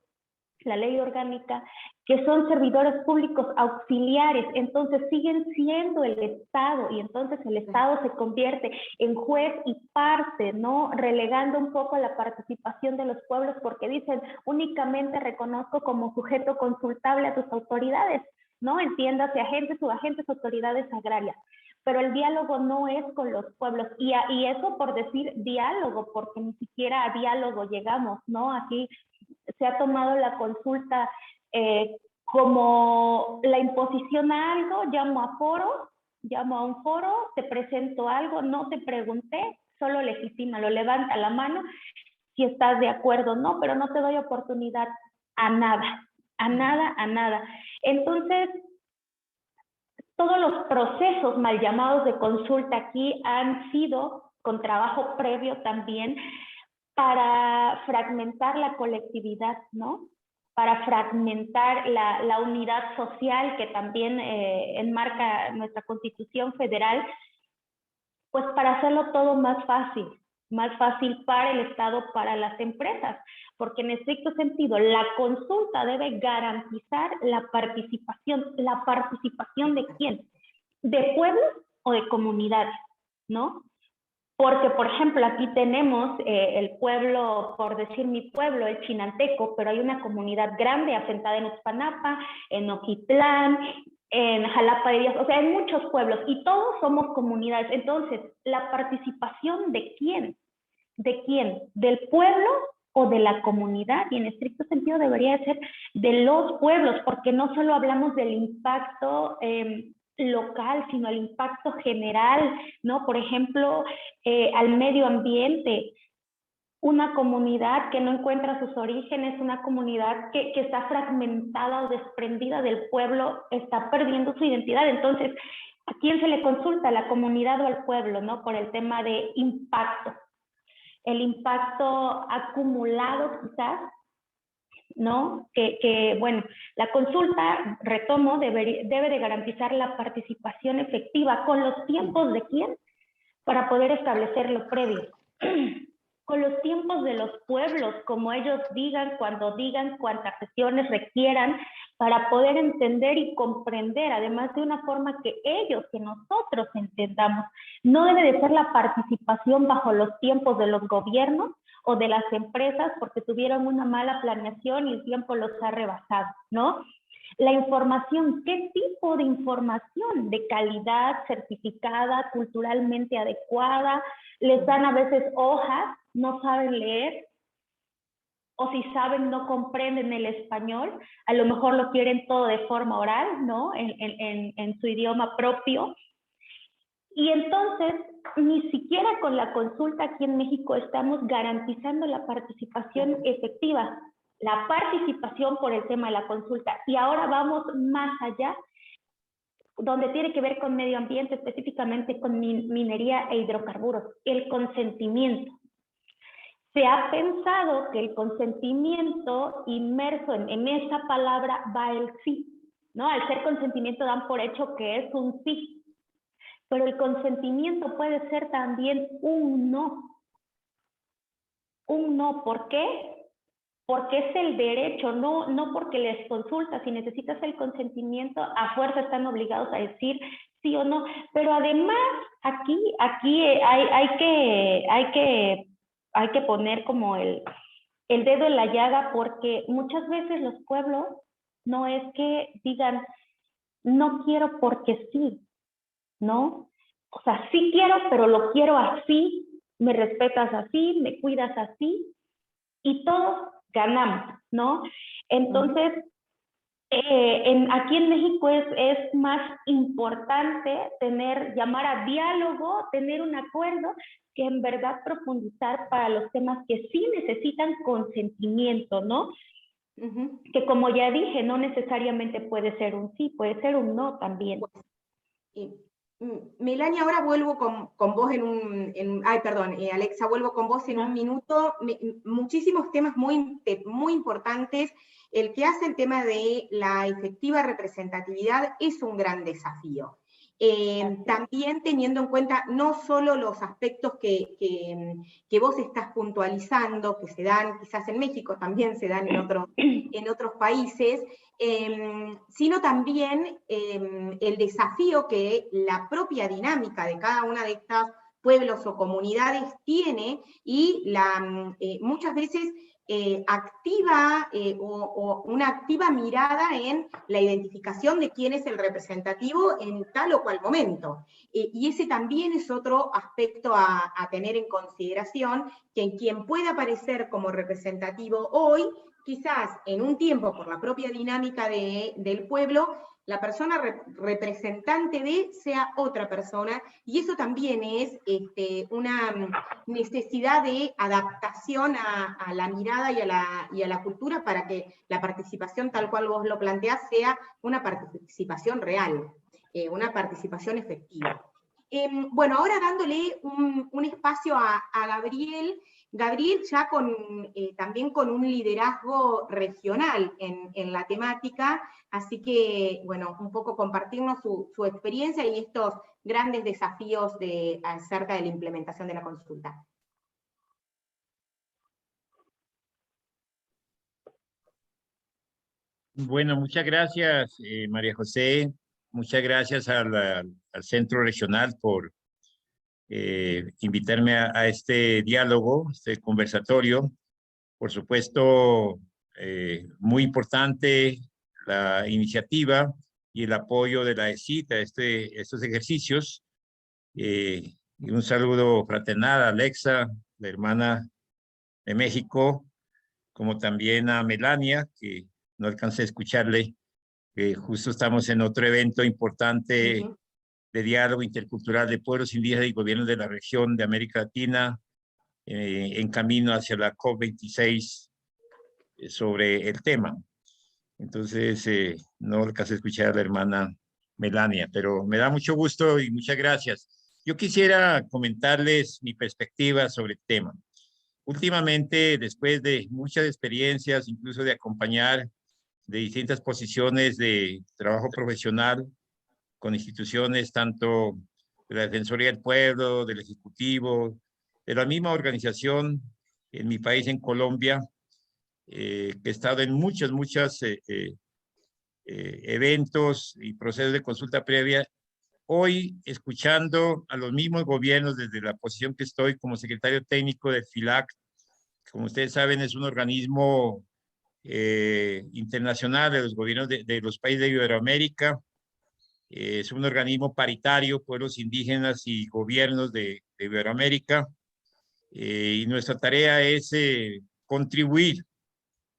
la ley orgánica, que son servidores públicos auxiliares, entonces siguen siendo el Estado, y entonces el Estado se convierte en juez y parte, ¿no? Relegando un poco la participación de los pueblos, porque dicen, únicamente reconozco como sujeto consultable a tus autoridades, ¿no? Entiéndase, agentes, subagentes, autoridades agrarias. Pero el diálogo no es con los pueblos, y eso por decir diálogo, porque ni siquiera a diálogo llegamos, ¿no? Aquí se ha tomado la consulta como la imposición a algo, llamo a un foro, te presento algo, no te pregunté, solo legitímalo, levanta la mano si estás de acuerdo, no, pero no te doy oportunidad a nada, a nada, a nada. Entonces, todos los procesos mal llamados de consulta aquí han sido, con trabajo previo también, para fragmentar la colectividad, ¿no? Para fragmentar la unidad social que también enmarca nuestra Constitución Federal, pues para hacerlo todo más fácil para el Estado, para las empresas, porque en estricto sentido la consulta debe garantizar la participación ¿de quién? ¿De pueblos o de comunidades? ¿No? Porque, por ejemplo, aquí tenemos el pueblo, por decir mi pueblo, el Chinanteco, pero hay una comunidad grande asentada en Uxpanapa, en Oquitlán, en Jalapa de Díaz, o sea, en muchos pueblos, y todos somos comunidades. Entonces, ¿la participación de quién? ¿De quién? ¿Del pueblo o de la comunidad? Y en estricto sentido debería ser de los pueblos, porque no solo hablamos del impacto local, sino el impacto general, ¿no? Por ejemplo, al medio ambiente. Una comunidad que no encuentra sus orígenes, una comunidad que está fragmentada o desprendida del pueblo, está perdiendo su identidad. Entonces, ¿a quién se le consulta? ¿A la comunidad o al pueblo, no? Por el tema de impacto. El impacto acumulado, quizás, ¿no? Bueno, la consulta, retomo, debe de garantizar la participación efectiva con los tiempos de quién, para poder establecer lo previo. Con los tiempos de los pueblos, como ellos digan, cuántas sesiones requieran, para poder entender y comprender, además de una forma que nosotros entendamos. No debe de ser la participación bajo los tiempos de los gobiernos o de las empresas porque tuvieron una mala planeación y el tiempo los ha rebasado, ¿no? La información, ¿qué tipo de información? De calidad, certificada, culturalmente adecuada. Les dan a veces hojas, no saben leer, o si saben no comprenden el español, a lo mejor lo quieren todo de forma oral, ¿no? En su idioma propio. Y entonces, ni siquiera con la consulta aquí en México estamos garantizando la participación efectiva. La participación por el tema de la consulta. Y ahora vamos más allá, donde tiene que ver con medio ambiente, específicamente con minería e hidrocarburos, el consentimiento. Se ha pensado que el consentimiento, inmerso en esa palabra, va el sí, ¿no? Al ser consentimiento dan por hecho que es un sí, pero el consentimiento puede ser también un no. Un no, ¿por qué? Porque es el derecho, no porque les consultas. Si necesitas el consentimiento, a fuerza están obligados a decir sí o no. Pero además, aquí hay que poner como el dedo en la llaga, porque muchas veces los pueblos no es que digan, no quiero porque sí, ¿no? O sea, sí quiero, pero lo quiero así, me respetas así, me cuidas así, y todos ganamos, ¿no? Entonces, aquí en México es más importante llamar a diálogo, tener un acuerdo, que en verdad profundizar para los temas que sí necesitan consentimiento, ¿no? Que como ya dije, no necesariamente puede ser un sí, puede ser un no también. Melania, ahora vuelvo con vos Alexa, vuelvo con vos en un minuto. Muchísimos temas muy importantes. El que hace el tema de la efectiva representatividad es un gran desafío. También teniendo en cuenta no solo los aspectos que vos estás puntualizando, que se dan quizás en México, también se dan en otros países, sino también el desafío que la propia dinámica de cada una de estas pueblos o comunidades tiene y muchas veces activa o una activa mirada en la identificación de quién es el representativo en tal o cual momento. Y ese también es otro aspecto a tener en consideración, que en quien pueda aparecer como representativo hoy, quizás en un tiempo, por la propia dinámica del pueblo, la persona representante de sea otra persona, y eso también es una necesidad de adaptación a la mirada y a la cultura para que la participación, tal cual vos lo planteás, sea una participación real, una participación efectiva. Bueno, ahora dándole un espacio a Gabriel. Gabriel ya también con un liderazgo regional en la temática, así que, bueno, un poco compartirnos su experiencia y estos grandes desafíos acerca de la implementación de la consulta. Bueno, muchas gracias, María José. Muchas gracias al Centro Regional por invitarme a este diálogo, este conversatorio. Por supuesto, muy importante la iniciativa y el apoyo de la ESIT a estos ejercicios. Y un saludo fraternal a Alexa, la hermana de México, como también a Melania, que no alcancé a escucharle, que justo estamos en otro evento importante de diálogo intercultural de pueblos indígenas y gobiernos de la región de América Latina, en camino hacia la COP26 sobre el tema. Entonces, no alcancé a escuchar a la hermana Melania, pero me da mucho gusto y muchas gracias. Yo quisiera comentarles mi perspectiva sobre el tema. Últimamente, después de muchas experiencias, incluso de acompañar de distintas posiciones de trabajo profesional con instituciones tanto de la Defensoría del Pueblo, del Ejecutivo, de la misma organización en mi país, en Colombia, que he estado en muchos eventos y procesos de consulta previa. Hoy, escuchando a los mismos gobiernos desde la posición que estoy como secretario técnico de FILAC, como ustedes saben, es un organismo internacional de los gobiernos de los países de Iberoamérica. Es un organismo paritario, pueblos indígenas y gobiernos de Iberoamérica. Y nuestra tarea es contribuir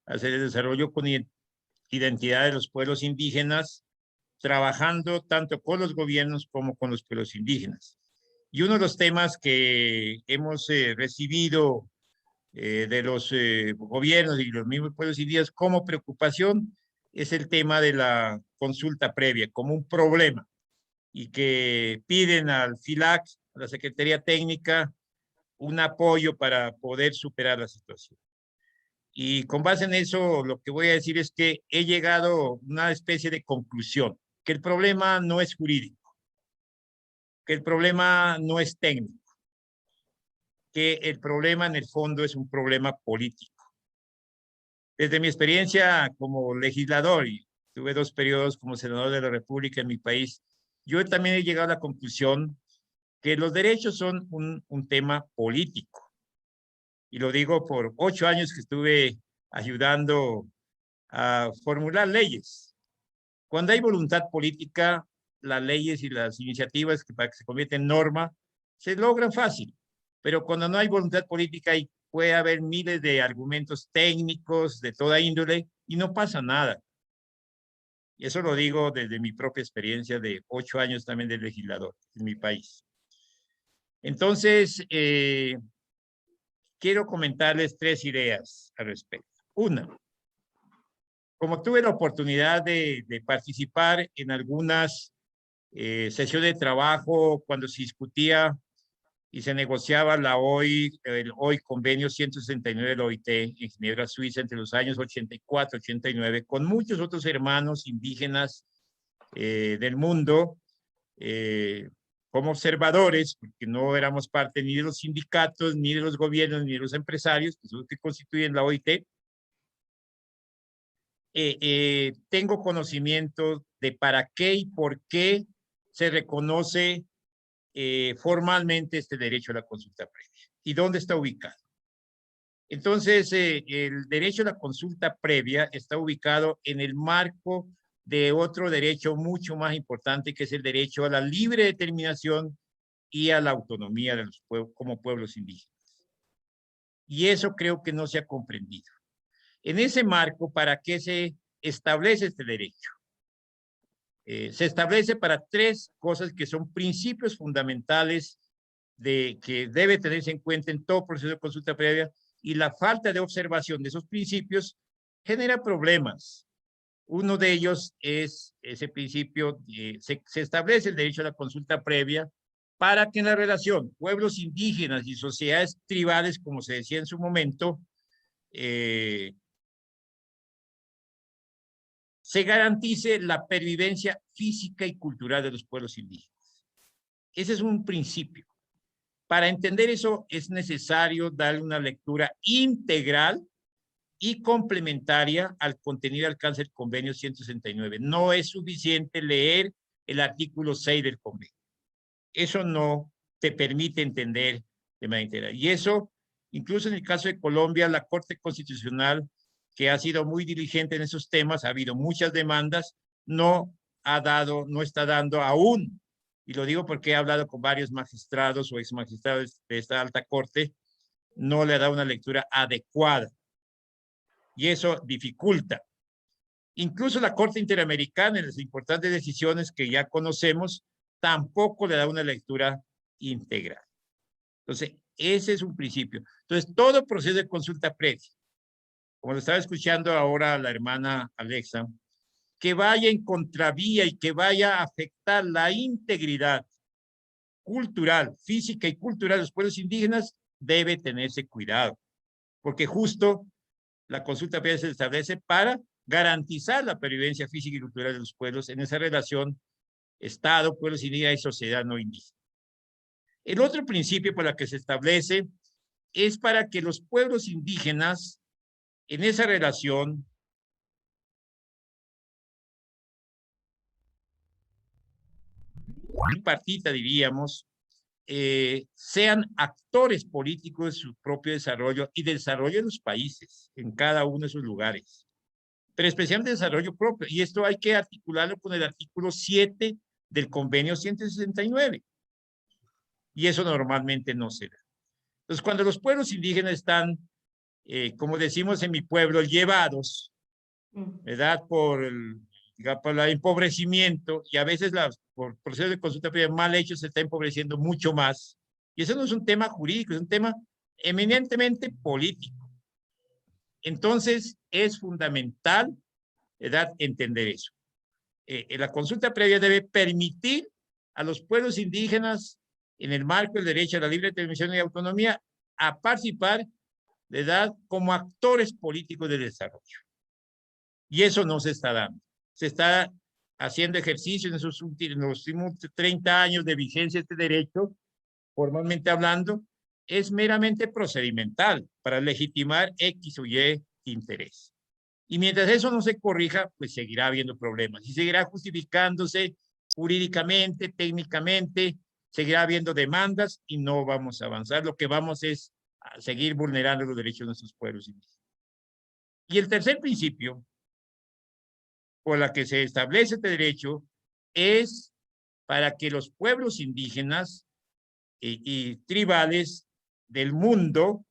a hacer el desarrollo con identidad de los pueblos indígenas, trabajando tanto con los gobiernos como con los pueblos indígenas. Y uno de los temas que hemos recibido de los gobiernos y los mismos pueblos indígenas como preocupación es el tema de la consulta previa, como un problema, y que piden al FILAC, a la Secretaría Técnica, un apoyo para poder superar la situación. Y con base en eso, lo que voy a decir es que he llegado a una especie de conclusión, que el problema no es jurídico, que el problema no es técnico, que el problema en el fondo es un problema político. Desde mi experiencia como legislador, y tuve 2 periodos como senador de la República en mi país, yo también he llegado a la conclusión que los derechos son un tema político. Y lo digo por 8 años que estuve ayudando a formular leyes. Cuando hay voluntad política, las leyes y las iniciativas que para que se conviertan en norma se logran fácil. Pero cuando no hay voluntad política puede haber miles de argumentos técnicos de toda índole y no pasa nada. Y eso lo digo desde mi propia experiencia de 8 años también de legislador en mi país. Entonces, quiero comentarles 3 ideas al respecto. Una, como tuve la oportunidad de participar en algunas sesiones de trabajo cuando se discutía y se negociaba el hoy convenio 169 de la OIT en Ginebra, Suiza, entre los años 84 y 89, con muchos otros hermanos indígenas del mundo, como observadores, porque no éramos parte ni de los sindicatos, ni de los gobiernos, ni de los empresarios, que son los que constituyen la OIT. tengo conocimiento de para qué y por qué se reconoce formalmente este derecho a la consulta previa y dónde está ubicado. Entonces, el derecho a la consulta previa está ubicado en el marco de otro derecho mucho más importante, que es el derecho a la libre determinación y a la autonomía de los pueblos, como pueblos indígenas. Y eso creo que no se ha comprendido. En ese marco, ¿para qué se establece este derecho? Se establece para tres cosas que son principios fundamentales que debe tenerse en cuenta en todo proceso de consulta previa, y la falta de observación de esos principios genera problemas. Uno de ellos es ese principio, se establece el derecho a la consulta previa para que en la relación pueblos indígenas y sociedades tribales, como se decía en su momento, se garantice la pervivencia física y cultural de los pueblos indígenas. Ese es un principio. Para entender eso es necesario darle una lectura integral y complementaria al contenido y alcance del convenio 169. No es suficiente leer el artículo 6 del convenio. Eso no te permite entender de manera integral. Y eso, incluso en el caso de Colombia, la Corte Constitucional, que ha sido muy diligente en esos temas, ha habido muchas demandas, no está dando aún, y lo digo porque he hablado con varios magistrados o exmagistrados de esta alta corte, no le ha dado una lectura adecuada. Y eso dificulta. Incluso la Corte Interamericana, en las importantes decisiones que ya conocemos, tampoco le da una lectura integral. Entonces, ese es un principio. Entonces, todo proceso de consulta previa, como lo estaba escuchando ahora la hermana Alexa, que vaya en contravía y que vaya a afectar la integridad cultural, física y cultural de los pueblos indígenas, debe tenerse cuidado, porque justo la consulta previa se establece para garantizar la pervivencia física y cultural de los pueblos en esa relación Estado, pueblos indígenas y sociedad no indígena. El otro principio por el que se establece es para que los pueblos indígenas en esa relación tripartita, diríamos, sean actores políticos de su propio desarrollo y del desarrollo de los países en cada uno de sus lugares, pero especialmente desarrollo propio. Y esto hay que articularlo con el artículo 7 del convenio 169. Y eso normalmente no se da. Entonces, cuando los pueblos indígenas están, como decimos en mi pueblo, llevados, ¿verdad? Por el empobrecimiento, y a veces por procesos de consulta previa mal hechos se está empobreciendo mucho más. Y eso no es un tema jurídico, es un tema eminentemente político. Entonces, es fundamental, ¿verdad?, entender eso. La consulta previa debe permitir a los pueblos indígenas, en el marco del derecho a la libre determinación y autonomía, a participar, ¿verdad?, como actores políticos del desarrollo. Y eso no se está dando. Se está haciendo ejercicio en los últimos 30 años de vigencia de este derecho, formalmente hablando, es meramente procedimental para legitimar X o Y interés. Y mientras eso no se corrija, pues seguirá habiendo problemas y seguirá justificándose jurídicamente, técnicamente, seguirá habiendo demandas y no vamos a avanzar. Lo que vamos es a seguir vulnerando los derechos de nuestros pueblos indígenas. Y el tercer principio por la que se establece este derecho es para que los pueblos indígenas y tribales del mundo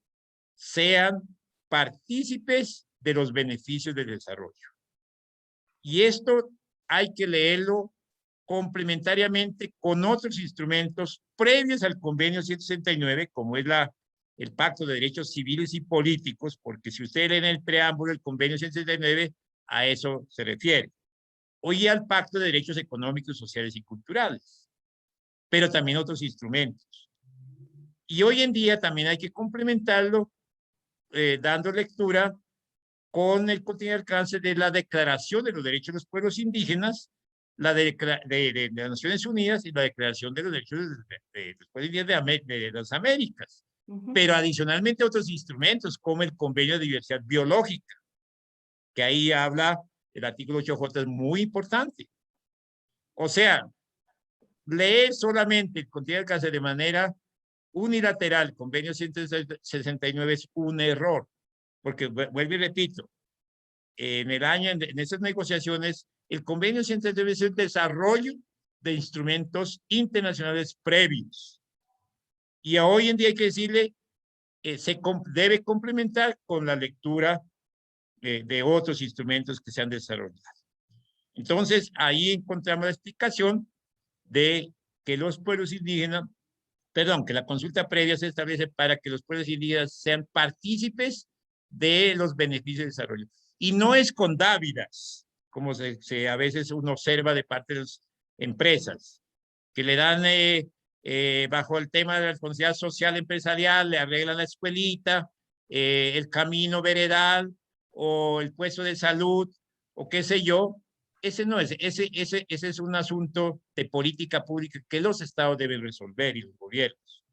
sean partícipes de los beneficios del desarrollo. Y esto hay que leerlo complementariamente con otros instrumentos previos al convenio 169, como es el Pacto de Derechos Civiles y Políticos, porque si ustedes leen el preámbulo del convenio 169, a eso se refiere. Hoy al Pacto de Derechos Económicos, Sociales y Culturales, pero también otros instrumentos. Y hoy en día también hay que complementarlo dando lectura con el contenido y alcance de la Declaración de los Derechos de los Pueblos Indígenas, la de las Naciones Unidas y la Declaración de los Derechos de los Pueblos Indígenas de las Américas. Pero adicionalmente otros instrumentos como el Convenio de Diversidad Biológica, que ahí habla el artículo 8J es muy importante. O sea, leer solamente el contenido del cáncer de manera unilateral, convenio 169 es un error, porque vuelvo y repito, en esas negociaciones, el convenio 169 es el desarrollo de instrumentos internacionales previos. Y hoy en día hay que decirle, debe complementar con la lectura de otros instrumentos que se han desarrollado. Entonces, ahí encontramos la explicación de que los pueblos indígenas, perdón, que la consulta previa se establece para que los pueblos indígenas sean partícipes de los beneficios de desarrollo. Y no es con dávidas, como a veces uno observa de parte de las empresas, que le dan bajo el tema de la responsabilidad social empresarial, le arreglan la escuelita, el camino veredal o el puesto de salud o qué sé yo. Ese no es, ese es un asunto de política pública que los estados deben resolver y los gobiernos.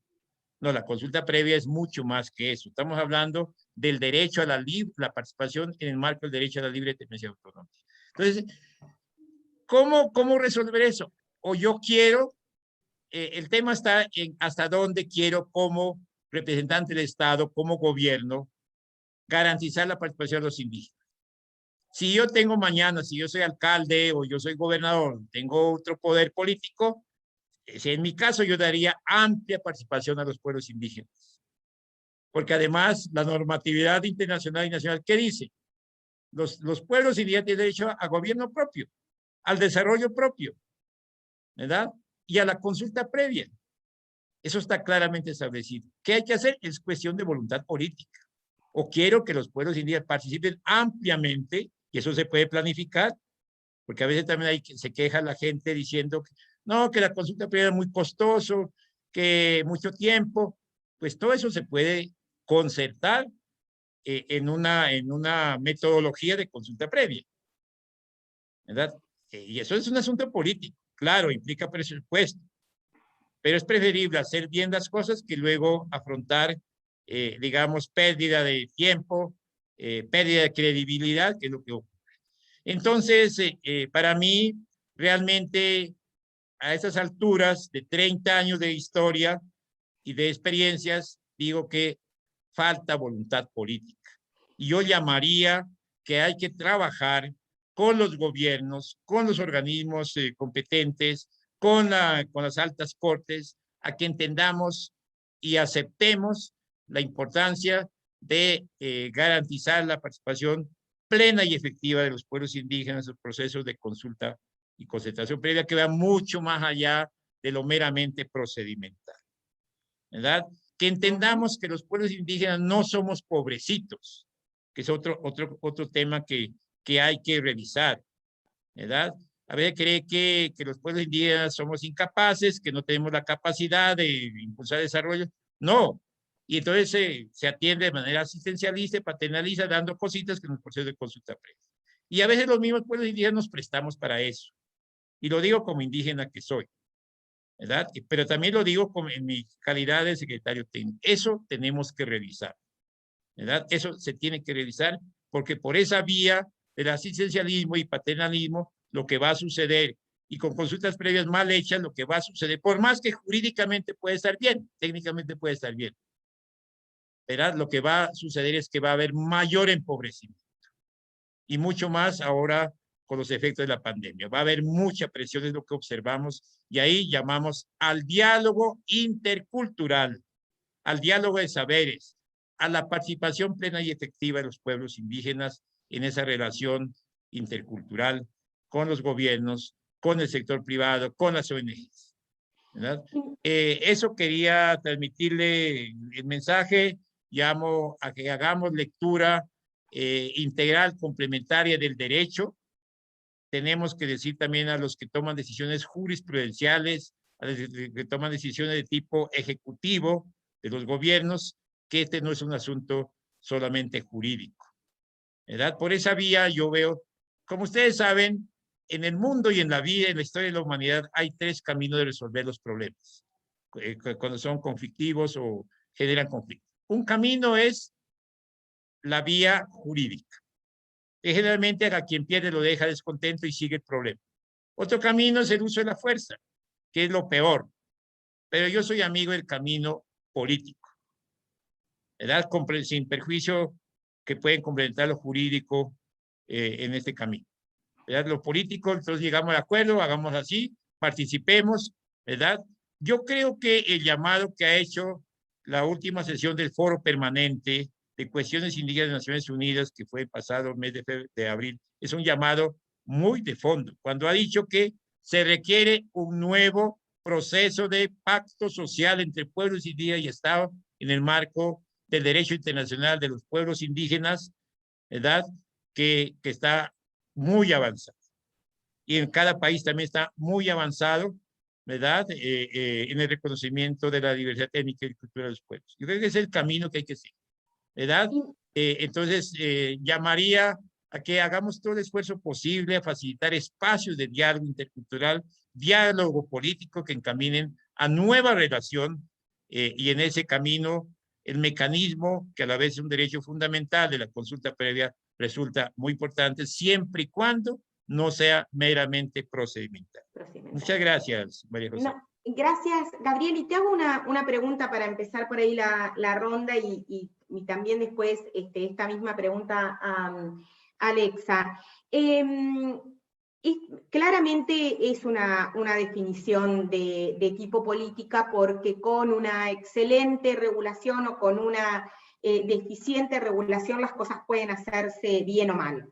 No, la consulta previa es mucho más que eso. Estamos hablando del derecho a la participación en el marco del derecho a la libre determinación autonómica. Entonces, ¿cómo resolver eso? O yo quiero, el tema está en hasta dónde quiero como representante del Estado, como gobierno, garantizar la participación de los indígenas. Si yo tengo mañana, si yo soy alcalde o yo soy gobernador, tengo otro poder político, si en mi caso yo daría amplia participación a los pueblos indígenas. Porque además la normatividad internacional y nacional, ¿qué dice? Los pueblos indígenas tienen derecho a gobierno propio, al desarrollo propio, ¿verdad? Y a la consulta previa. Eso está claramente establecido. ¿Qué hay que hacer? Es cuestión de voluntad política. O quiero que los pueblos indígenas participen ampliamente, y eso se puede planificar, porque a veces también se queja la gente diciendo que no, que la consulta previa es muy costoso, que mucho tiempo. Pues todo eso se puede concertar en una metodología de consulta previa, ¿verdad? Y eso es un asunto político. Claro, implica presupuesto, pero es preferible hacer bien las cosas que luego afrontar, digamos, pérdida de tiempo, pérdida de credibilidad, que es lo que ocurre. Entonces, para mí, realmente, a estas alturas de 30 años de historia y de experiencias, digo que falta voluntad política. Y yo llamaría que hay que trabajar con los gobiernos, con los organismos competentes, con las altas cortes, a que entendamos y aceptemos la importancia de garantizar la participación plena y efectiva de los pueblos indígenas en los procesos de consulta y concertación previa, que va mucho más allá de lo meramente procedimental, ¿verdad? Que entendamos que los pueblos indígenas no somos pobrecitos, que es otro tema que hay que revisar, ¿verdad? A veces cree que los pueblos indígenas somos incapaces, que no tenemos la capacidad de impulsar el desarrollo. No. Y entonces se atiende de manera asistencialista y paternalista, dando cositas que en el proceso de consulta previa. Y a veces los mismos pueblos indígenas nos prestamos para eso. Y lo digo como indígena que soy, ¿verdad? Pero también lo digo en mi calidad de secretario técnico. Eso tenemos que revisar, ¿verdad? Eso se tiene que revisar porque por esa vía del asistencialismo y paternalismo, lo que va a suceder, y con consultas previas mal hechas, lo que va a suceder, por más que jurídicamente puede estar bien, técnicamente puede estar bien, ¿verdad? Lo que va a suceder es que va a haber mayor empobrecimiento. Y mucho más ahora con los efectos de la pandemia. Va a haber mucha presión, es lo que observamos, y ahí llamamos al diálogo intercultural, al diálogo de saberes, a la participación plena y efectiva de los pueblos indígenas en esa relación intercultural con los gobiernos, con el sector privado, con las ONGs, ¿verdad? Eso quería transmitirle el mensaje. Llamo a que hagamos lectura integral, complementaria del derecho. Tenemos que decir también a los que toman decisiones jurisprudenciales, a los que toman decisiones de tipo ejecutivo de los gobiernos, que este no es un asunto solamente jurídico, ¿verdad? Por esa vía yo veo, como ustedes saben, en el mundo y en la vida, en la historia de la humanidad, hay tres caminos de resolver los problemas cuando son conflictivos o generan conflicto. Un camino es la vía jurídica. que generalmente a quien pierde lo deja descontento y sigue el problema. Otro camino es el uso de la fuerza, que es lo peor. Pero yo soy amigo del camino político, ¿verdad? Sin perjuicio que pueden complementar lo jurídico en este camino. ¿Verdad? Lo político, entonces llegamos de acuerdo, hagamos así, participemos, ¿verdad? Yo creo que el llamado que ha hecho la última sesión del Foro Permanente de Cuestiones Indígenas de Naciones Unidas, que fue el pasado mes de abril, es un llamado muy de fondo, cuando ha dicho que se requiere un nuevo proceso de pacto social entre pueblos indígenas y Estado en el marco del derecho internacional de los pueblos indígenas, ¿verdad? Que está muy avanzado. Y en cada país también está muy avanzado, ¿verdad? En el reconocimiento de la diversidad étnica y cultural de los pueblos. Yo creo que es el camino que hay que seguir, ¿verdad? Entonces, llamaría a que hagamos todo el esfuerzo posible a facilitar espacios de diálogo intercultural, diálogo político que encaminen a nueva relación y en ese camino el mecanismo, que a la vez es un derecho fundamental de la consulta previa, resulta muy importante siempre y cuando no sea meramente procedimental. Muchas gracias, María José. No, gracias, Gabriel. Y te hago una pregunta para empezar por ahí la ronda y también después esta misma pregunta a Alexa. Claramente es una definición de tipo política, porque con una excelente regulación o con una deficiente regulación las cosas pueden hacerse bien o mal.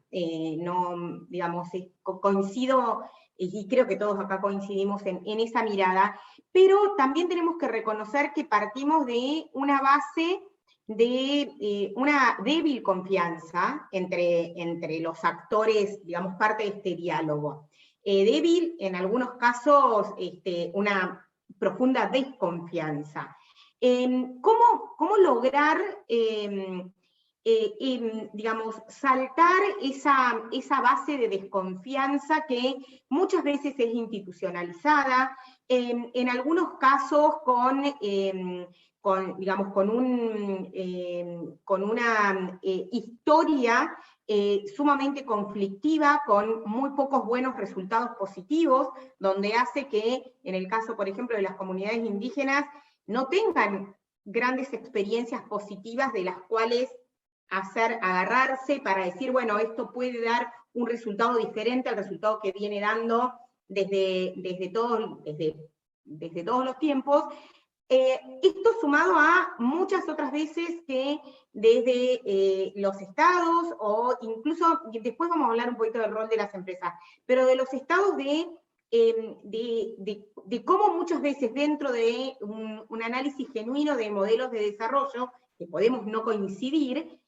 No, digamos, coincido, y creo que todos acá coincidimos en esa mirada, pero también tenemos que reconocer que partimos de una base de una débil confianza entre los actores, digamos, parte de este diálogo. Débil, en algunos casos, una profunda desconfianza. ¿Cómo lograr, digamos, saltar esa base de desconfianza que muchas veces es institucionalizada, en algunos casos digamos, con una historia sumamente conflictiva, con muy pocos buenos resultados positivos, donde hace que, en el caso, por ejemplo, de las comunidades indígenas, no tengan grandes experiencias positivas de las cuales agarrarse para decir, bueno, esto puede dar un resultado diferente al resultado que viene dando desde todos los tiempos. Esto sumado a muchas otras veces que desde los estados, o incluso, después vamos a hablar un poquito del rol de las empresas, pero de los estados de cómo muchas veces dentro de un análisis genuino de modelos de desarrollo, que podemos no coincidir,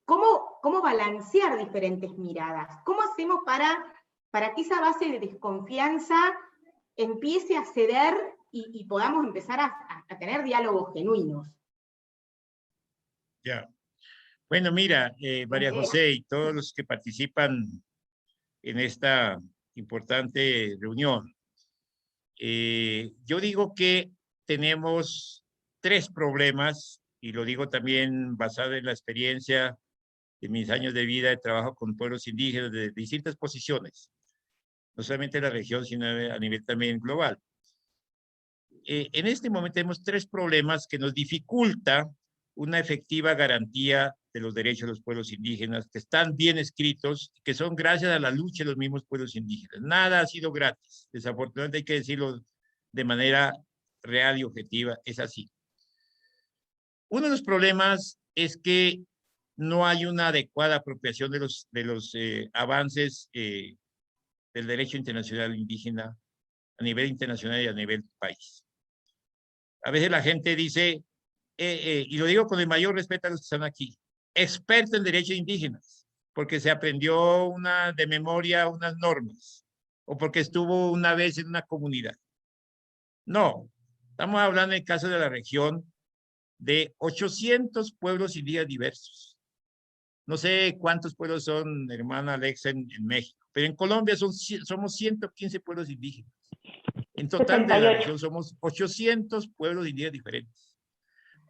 cómo balancear diferentes miradas, cómo hacemos para que esa base de desconfianza empiece a ceder y podamos empezar a tener diálogos genuinos. Ya. Bueno, mira, María José y todos los que participan en esta importante reunión, yo digo que tenemos tres problemas, y lo digo también basado en la experiencia de mis años de vida de trabajo con pueblos indígenas de distintas posiciones, no solamente en la región, sino a nivel también global. En este momento tenemos tres problemas que nos dificulta una efectiva garantía de los derechos de los pueblos indígenas, que están bien escritos, que son gracias a la lucha de los mismos pueblos indígenas. Nada ha sido gratis, desafortunadamente hay que decirlo de manera real y objetiva, es así. Uno de los problemas es que no hay una adecuada apropiación de los avances del derecho internacional indígena a nivel internacional y a nivel país. A veces la gente dice, y lo digo con el mayor respeto a los que están aquí, experto en derechos indígenas, porque se aprendió de memoria unas normas, o porque estuvo una vez en una comunidad. No, estamos hablando en el caso de la región de 800 pueblos indígenas diversos. No sé cuántos pueblos son, hermana Alexa, en México, pero en Colombia somos 115 pueblos indígenas. En total 78. De la región somos 800 pueblos indígenas diferentes,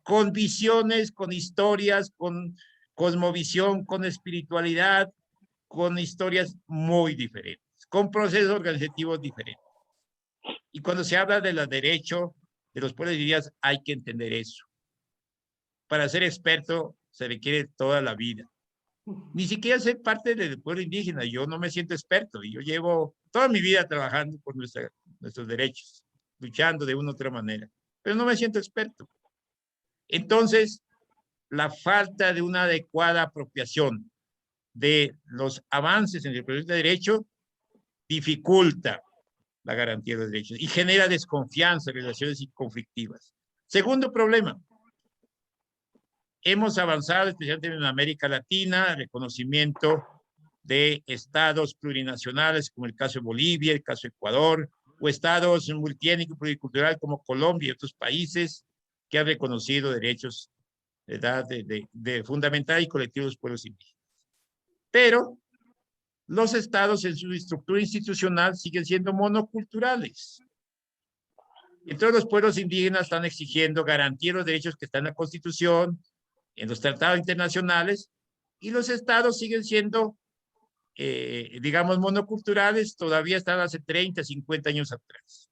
con visiones, con historias, con cosmovisión, con espiritualidad, con historias muy diferentes, con procesos organizativos diferentes. Y cuando se habla de los derechos de los pueblos indígenas, hay que entender eso. Para ser experto se requiere toda la vida. Ni siquiera ser parte del pueblo indígena. Yo no me siento experto. Y yo llevo toda mi vida trabajando por nuestros derechos, luchando de una u otra manera. Pero no me siento experto. Entonces, la falta de una adecuada apropiación de los avances en el proceso de derecho dificulta la garantía de los derechos y genera desconfianza, relaciones conflictivas. Segundo problema, hemos avanzado, especialmente en América Latina, reconocimiento de estados plurinacionales, como el caso de Bolivia, el caso de Ecuador, o estados multiétnicos pluricultural como Colombia y otros países que han reconocido derechos de fundamental y colectivos de los pueblos indígenas. Pero los estados en su estructura institucional siguen siendo monoculturales. Entonces los pueblos indígenas están exigiendo garantía de los derechos que están en la Constitución, en los tratados internacionales, y los estados siguen siendo, digamos, monoculturales, todavía están hace 30, 50 años atrás.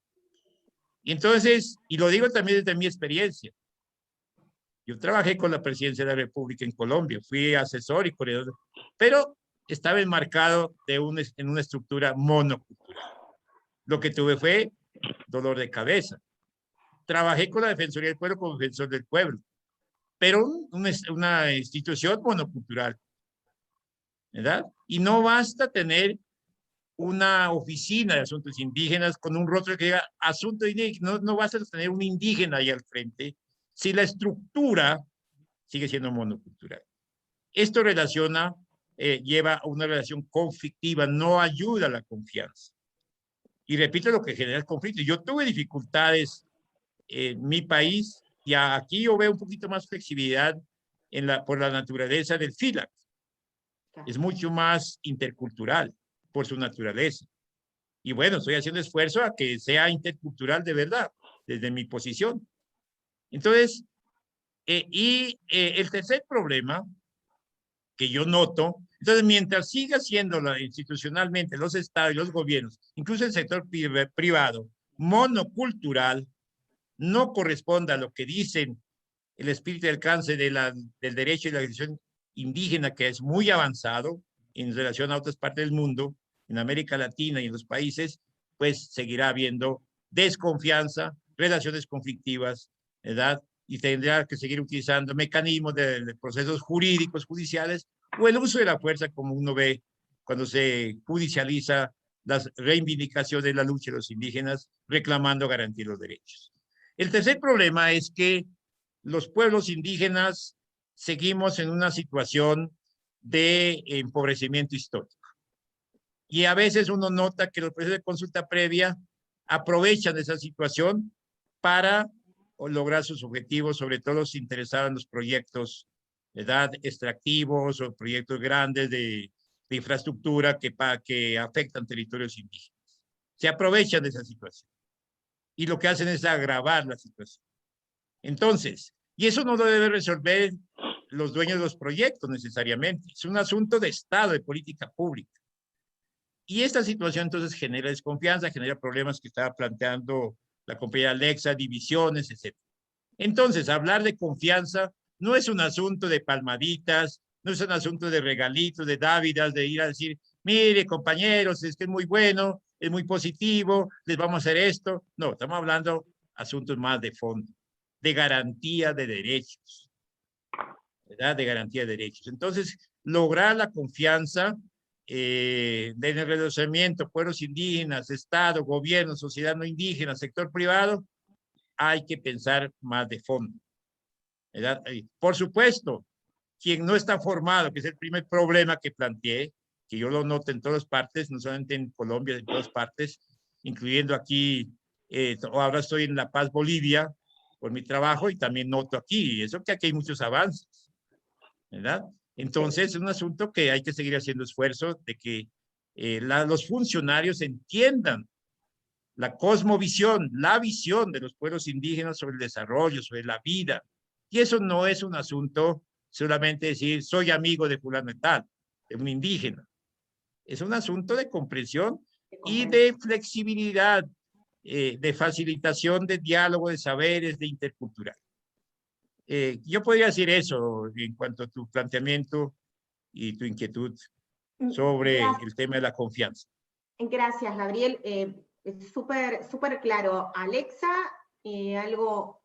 Y entonces, y lo digo también desde mi experiencia, yo trabajé con la Presidencia de la República en Colombia, fui asesor y coordinador, pero estaba enmarcado en una estructura monocultural. Lo que tuve fue dolor de cabeza. Trabajé con la Defensoría del Pueblo como defensor del pueblo, pero una institución monocultural, ¿verdad? Y no basta tener una oficina de asuntos indígenas con un rostro que diga asunto indígena, no basta tener un indígena ahí al frente, si la estructura sigue siendo monocultural. Esto lleva a una relación conflictiva, no ayuda a la confianza. Y repito, lo que genera el conflicto. Yo tuve dificultades en mi país y aquí yo veo un poquito más flexibilidad por la naturaleza del FILAC. Es mucho más intercultural por su naturaleza. Y bueno, estoy haciendo esfuerzo a que sea intercultural de verdad, desde mi posición. Entonces, el tercer problema que yo noto, entonces mientras siga siendo institucionalmente los estados y los gobiernos, incluso el sector privado, monocultural, no corresponda a lo que dicen el espíritu de alcance del derecho y la legislación indígena, que es muy avanzado en relación a otras partes del mundo, en América Latina y en los países, pues seguirá habiendo desconfianza, relaciones conflictivas, ¿verdad? Y tendrá que seguir utilizando mecanismos de procesos jurídicos, judiciales, o el uso de la fuerza, como uno ve cuando se judicializa las reivindicaciones de la lucha de los indígenas, reclamando garantía de los derechos. El tercer problema es que los pueblos indígenas seguimos en una situación de empobrecimiento histórico. Y a veces uno nota que los procesos de consulta previa aprovechan esa situación para lograr sus objetivos, sobre todo los interesados en los proyectos, ¿verdad?, extractivos o proyectos grandes de infraestructura que afectan territorios indígenas. Se aprovechan de esa situación. Y lo que hacen es agravar la situación. Entonces, y eso no lo debe resolver los dueños de los proyectos necesariamente. Es un asunto de Estado, de política pública. Y esta situación entonces genera desconfianza, genera problemas que estaba planteando la compañera Alexa, divisiones, etc. Entonces, hablar de confianza no es un asunto de palmaditas, no es un asunto de regalitos, de dávidas, de ir a decir, mire, compañeros, es que es muy bueno, es muy positivo, les vamos a hacer esto. No, estamos hablando de asuntos más de fondo, de garantía de derechos, ¿verdad? De garantía de derechos. Entonces, lograr la confianza del reconocimiento, pueblos indígenas, Estado, gobierno, sociedad no indígena, sector privado, hay que pensar más de fondo, ¿verdad? Por supuesto, quien no está formado, que es el primer problema que planteé, que yo lo noto en todas partes, no solamente en Colombia, en todas partes, incluyendo aquí, ahora estoy en La Paz, Bolivia, por mi trabajo, y también noto aquí, eso que aquí hay muchos avances, ¿verdad? Entonces, es un asunto que hay que seguir haciendo esfuerzo de que los funcionarios entiendan la cosmovisión, la visión de los pueblos indígenas sobre el desarrollo, sobre la vida. Y eso no es un asunto solamente decir soy amigo de fulano de tal, de un indígena. Es un asunto de comprensión y de flexibilidad, de facilitación de diálogo, de saberes, de intercultural. Yo podría decir eso en cuanto a tu planteamiento y tu inquietud sobre el tema de la confianza. Gracias, Gabriel. Súper claro. Alexa, algo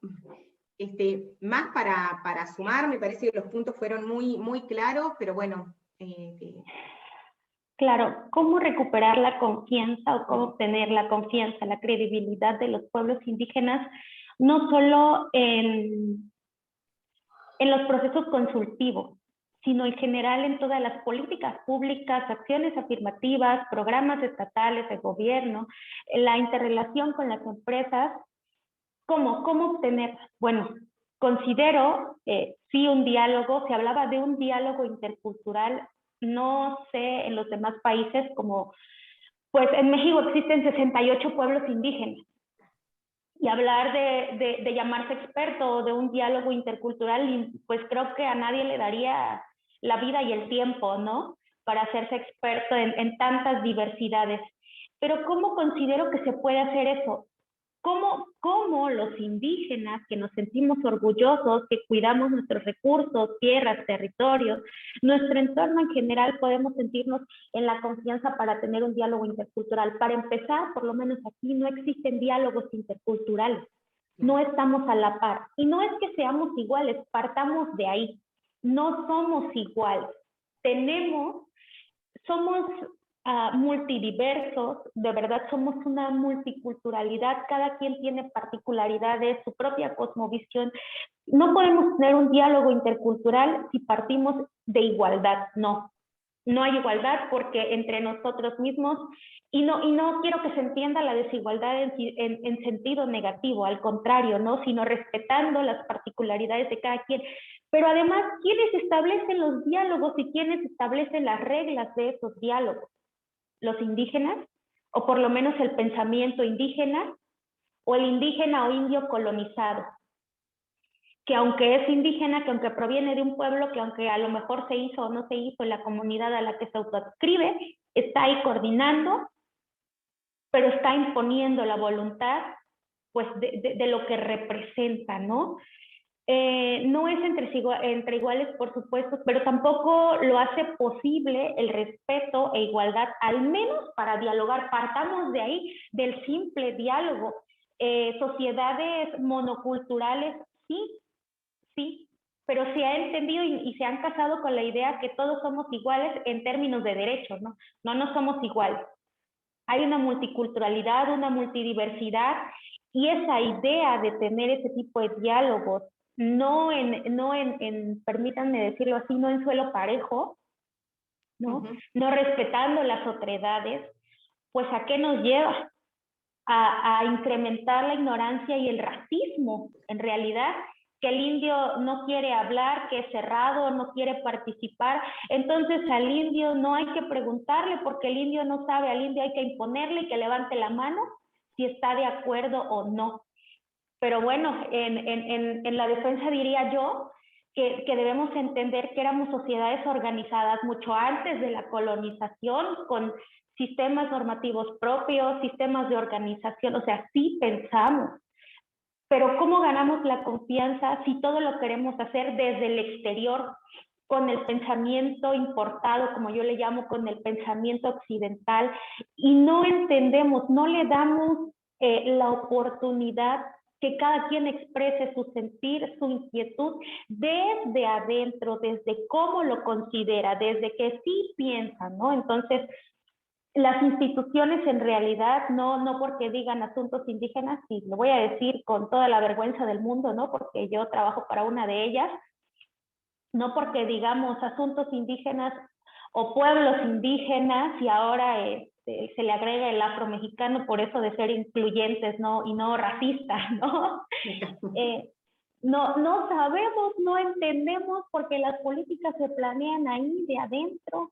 más para sumar. Me parece que los puntos fueron muy claros, pero bueno. Claro, ¿cómo recuperar la confianza o cómo obtener la confianza, la credibilidad de los pueblos indígenas, no solo en los procesos consultivos, sino en general en todas las políticas públicas, acciones afirmativas, programas estatales de gobierno, la interrelación con las empresas? ¿Cómo obtener? Bueno, considero, sí, un diálogo, se hablaba de un diálogo intercultural, no sé en los demás países, como, pues en México existen 68 pueblos indígenas, y hablar de llamarse experto o de un diálogo intercultural, pues creo que a nadie le daría la vida y el tiempo, ¿no?, para hacerse experto en tantas diversidades. Pero ¿cómo considero que se puede hacer eso? ¿Cómo los indígenas, que nos sentimos orgullosos, que cuidamos nuestros recursos, tierras, territorios, nuestro entorno en general, podemos sentirnos en la confianza para tener un diálogo intercultural? Para empezar, por lo menos aquí no existen diálogos interculturales, no estamos a la par. Y no es que seamos iguales, partamos de ahí, no somos iguales. Somos multidiversos, de verdad somos una multiculturalidad, cada quien tiene particularidades, su propia cosmovisión. No podemos tener un diálogo intercultural si partimos de igualdad, no hay igualdad, porque entre nosotros mismos, y no quiero que se entienda la desigualdad en sentido negativo, al contrario, ¿no?, sino respetando las particularidades de cada quien. Pero además, ¿quiénes establecen los diálogos y quiénes establecen las reglas de esos diálogos? ¿Los indígenas? O por lo menos el pensamiento indígena, o el indígena o indio colonizado, que aunque es indígena, que aunque proviene de un pueblo, que aunque a lo mejor se hizo o no se hizo en la comunidad a la que se autoadscribe, está ahí coordinando, pero está imponiendo la voluntad, pues, de lo que representa, ¿no? No es entre iguales, por supuesto, pero tampoco lo hace posible el respeto e igualdad, al menos para dialogar. Partamos de ahí, del simple diálogo. Sociedades monoculturales, sí, pero se ha entendido y se han casado con la idea que todos somos iguales en términos de derechos, ¿no? No somos iguales. Hay una multiculturalidad, una multidiversidad, y esa idea de tener ese tipo de diálogos, no en permítanme decirlo así, no en suelo parejo, ¿no? No respetando las otredades, pues ¿a qué nos lleva? A incrementar la ignorancia y el racismo, en realidad, que el indio no quiere hablar, que es cerrado, no quiere participar. Entonces al indio no hay que preguntarle, porque el indio no sabe, al indio hay que imponerle y que levante la mano si está de acuerdo o no. Pero bueno, en la defensa diría yo que debemos entender que éramos sociedades organizadas mucho antes de la colonización, con sistemas normativos propios, sistemas de organización, o sea, sí pensamos. Pero ¿cómo ganamos la confianza si todo lo queremos hacer desde el exterior, con el pensamiento importado, como yo le llamo, con el pensamiento occidental, y no entendemos, no le damos la oportunidad que cada quien exprese su sentir, su inquietud desde adentro, desde cómo lo considera, desde que sí piensa, ¿no? Entonces, las instituciones en realidad, no porque digan asuntos indígenas, y lo voy a decir con toda la vergüenza del mundo, ¿no?, porque yo trabajo para una de ellas, no porque digamos asuntos indígenas o pueblos indígenas y ahora se le agrega el afromexicano por eso de ser incluyentes, ¿no?, y no racistas, ¿no? No sabemos, no entendemos, porque las políticas se planean ahí de adentro,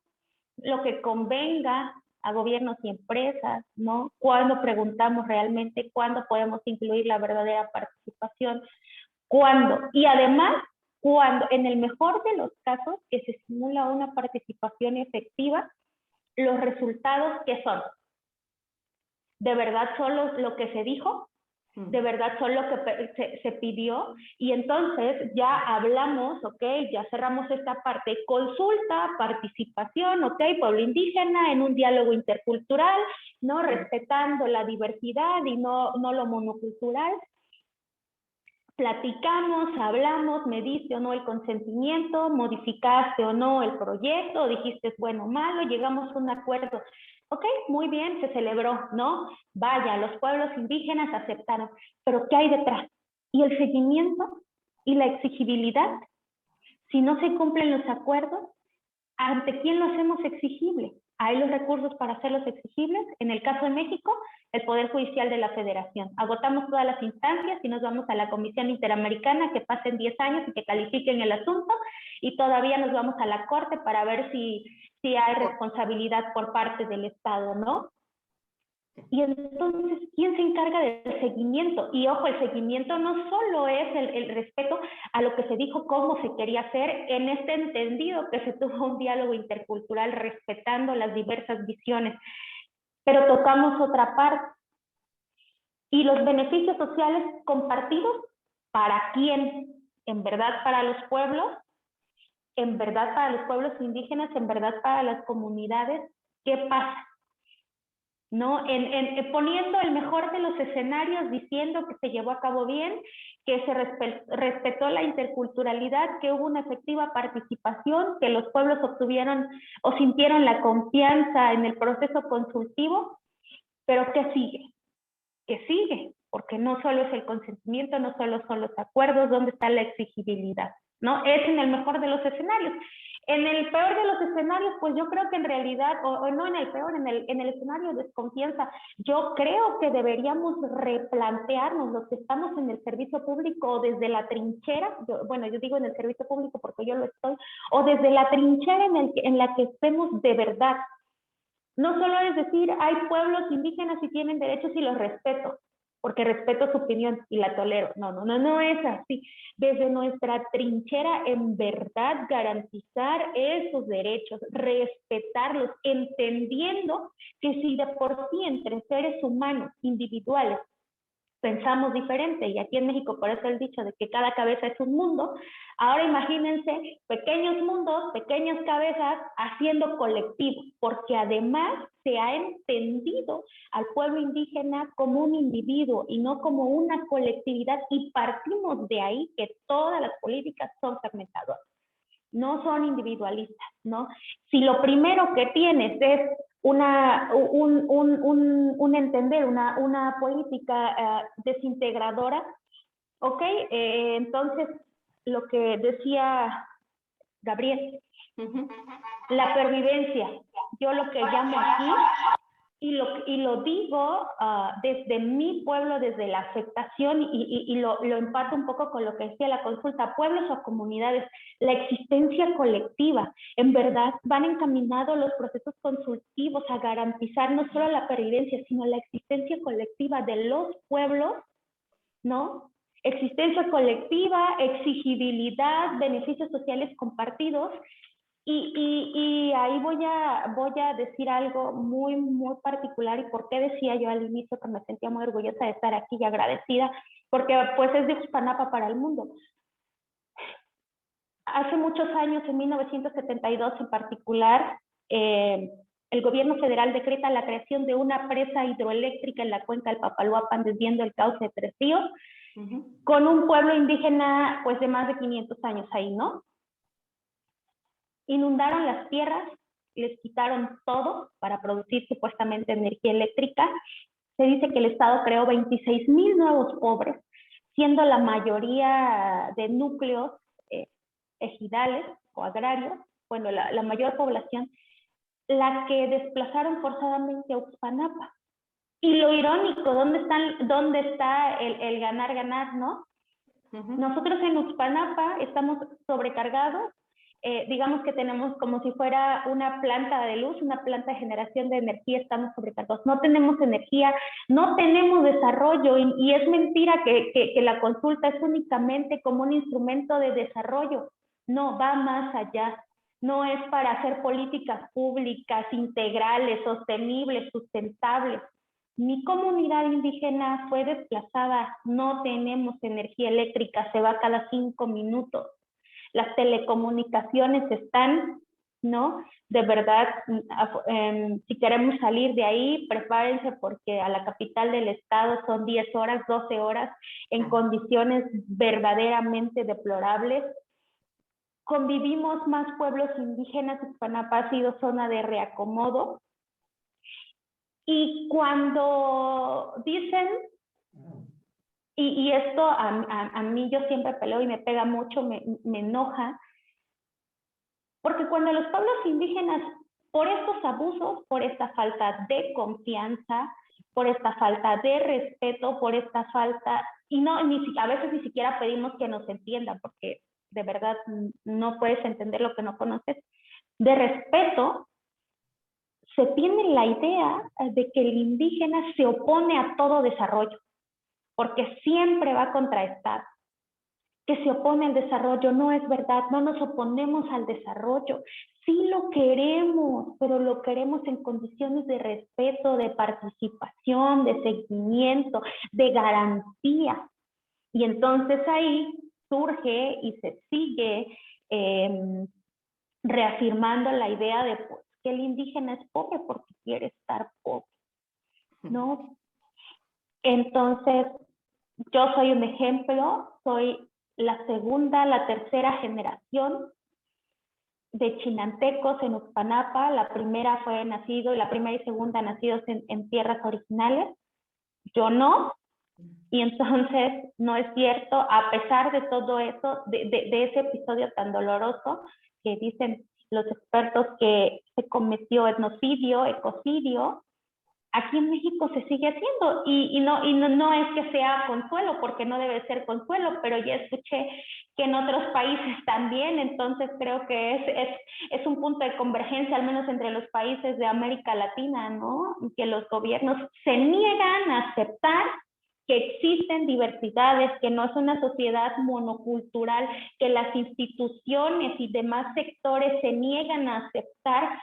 lo que convenga a gobiernos y empresas, ¿no? Cuando preguntamos realmente cuándo podemos incluir la verdadera participación, cuándo. Y además, cuando, en el mejor de los casos, que se simula una participación efectiva, los resultados, ¿qué son? ¿De verdad solo lo que se dijo? ¿De verdad solo lo que se pidió? Y entonces ya hablamos, ok, ya cerramos esta parte, consulta, participación, ok, pueblo indígena en un diálogo intercultural, ¿no? Respetando la diversidad y no lo monocultural. Platicamos, hablamos, me diste o no el consentimiento, modificaste o no el proyecto, dijiste es bueno o malo, llegamos a un acuerdo. Ok, muy bien, se celebró, ¿no? Vaya, los pueblos indígenas aceptaron, pero ¿qué hay detrás? ¿Y el seguimiento? ¿Y la exigibilidad? Si no se cumplen los acuerdos, ¿ante quién lo hacemos exigible? ¿Hay los recursos para hacerlos exigibles? En el caso de México, el Poder Judicial de la Federación. Agotamos todas las instancias y nos vamos a la Comisión Interamericana, que pasen 10 años y que califiquen el asunto, y todavía nos vamos a la Corte para ver si hay responsabilidad por parte del Estado, ¿no? Y entonces, ¿quién se encarga del seguimiento? Y ojo, el seguimiento no solo es el respeto a lo que se dijo, cómo se quería hacer, en este entendido que se tuvo un diálogo intercultural respetando las diversas visiones, pero tocamos otra parte. Y los beneficios sociales compartidos, ¿para quién? ¿En verdad para los pueblos? ¿En verdad para los pueblos indígenas? ¿En verdad para las comunidades? ¿Qué pasa? ¿No? Poniendo el mejor de los escenarios, diciendo que se llevó a cabo bien, que se respetó la interculturalidad, que hubo una efectiva participación, que los pueblos obtuvieron o sintieron la confianza en el proceso consultivo, pero ¿qué sigue? ¿Qué sigue? Porque no solo es el consentimiento, no solo son los acuerdos, ¿dónde está la exigibilidad? ¿No? Es en el mejor de los escenarios. En el peor de los escenarios, pues yo creo que en realidad, o no en el peor, en el escenario de desconfianza, yo creo que deberíamos replantearnos los que estamos en el servicio público o desde la trinchera, yo digo en el servicio público porque yo lo estoy, o desde la trinchera en la que estemos de verdad. No solo es decir, hay pueblos indígenas y tienen derechos y los respeto, porque respeto su opinión y la tolero. No es así. Desde nuestra trinchera, en verdad, garantizar esos derechos, respetarlos, entendiendo que si de por sí entre seres humanos individuales pensamos diferente, y aquí en México por eso el dicho de que cada cabeza es un mundo, ahora imagínense pequeños mundos, pequeñas cabezas haciendo colectivos, porque además se ha entendido al pueblo indígena como un individuo y no como una colectividad, y partimos de ahí que todas las políticas son fragmentadoras, no son individualistas, ¿no? Si lo primero que tienes es un entender, una política desintegradora, ¿ok? Entonces, lo que decía Gabriel, la pervivencia, yo lo que llamo aquí, y lo digo desde mi pueblo, desde la afectación, y lo empato un poco con lo que decía la consulta, pueblos o comunidades, la existencia colectiva. En verdad van encaminados los procesos consultivos a garantizar no solo la pervivencia, sino la existencia colectiva de los pueblos, ¿no? Existencia colectiva, exigibilidad, beneficios sociales compartidos. Y ahí voy a decir algo muy, muy particular, y por qué decía yo al inicio que me sentía muy orgullosa de estar aquí y agradecida, porque pues es de Uxpanapa para el mundo. Hace muchos años, en 1972 en particular, el gobierno federal decreta la creación de una presa hidroeléctrica en la cuenca del Papaloapan, desviando el cauce de Tres Ríos, con un pueblo indígena pues de más de 500 años ahí, ¿no? Inundaron las tierras, les quitaron todo para producir supuestamente energía eléctrica. Se dice que el Estado creó 26,000 nuevos pobres, siendo la mayoría de núcleos ejidales o agrarios, bueno, la mayor población, la que desplazaron forzadamente a Uxpanapa. Y lo irónico, ¿dónde está el ganar, no? Nosotros en Uxpanapa estamos sobrecargados digamos que tenemos como si fuera una planta de luz, una planta de generación de energía, estamos sobrecargados. No tenemos energía, no tenemos desarrollo, y es mentira que la consulta es únicamente como un instrumento de desarrollo. No, va más allá. No es para hacer políticas públicas, integrales, sostenibles, sustentables. Mi comunidad indígena fue desplazada, no tenemos energía eléctrica, se va cada 5 minutos. Las telecomunicaciones están, ¿no? De verdad, si queremos salir de ahí, prepárense porque a la capital del estado son 10 horas, 12 horas, en condiciones verdaderamente deplorables. Convivimos más pueblos indígenas, Uxpanapa ha sido zona de reacomodo. Y cuando dicen, y esto a mí yo siempre peleo y me pega mucho, me enoja, porque cuando los pueblos indígenas, por estos abusos, por esta falta de confianza, por esta falta de respeto, por esta falta, y no, a veces ni siquiera pedimos que nos entiendan, porque de verdad no puedes entender lo que no conoces, de respeto, se tiene la idea de que el indígena se opone a todo desarrollo, porque siempre va contra Estado, que se opone al desarrollo. No es verdad, no nos oponemos al desarrollo, sí lo queremos, pero lo queremos en condiciones de respeto, de participación, de seguimiento, de garantía. Y entonces ahí surge y se sigue reafirmando la idea de pues, que el indígena es pobre porque quiere estar pobre, ¿no? Entonces, yo soy un ejemplo, soy la segunda, la tercera generación de chinantecos en Uxpanapa. La primera la primera y segunda nacidos en tierras originales. Yo no. Y entonces no es cierto, a pesar de todo eso, de ese episodio tan doloroso que dicen los expertos que se cometió etnocidio, ecocidio, aquí en México se sigue haciendo y no es que sea consuelo, porque no debe ser consuelo, pero ya escuché que en otros países también, entonces creo que es un punto de convergencia, al menos entre los países de América Latina, ¿no? Que los gobiernos se niegan a aceptar que existen diversidades, que no es una sociedad monocultural, que las instituciones y demás sectores se niegan a aceptar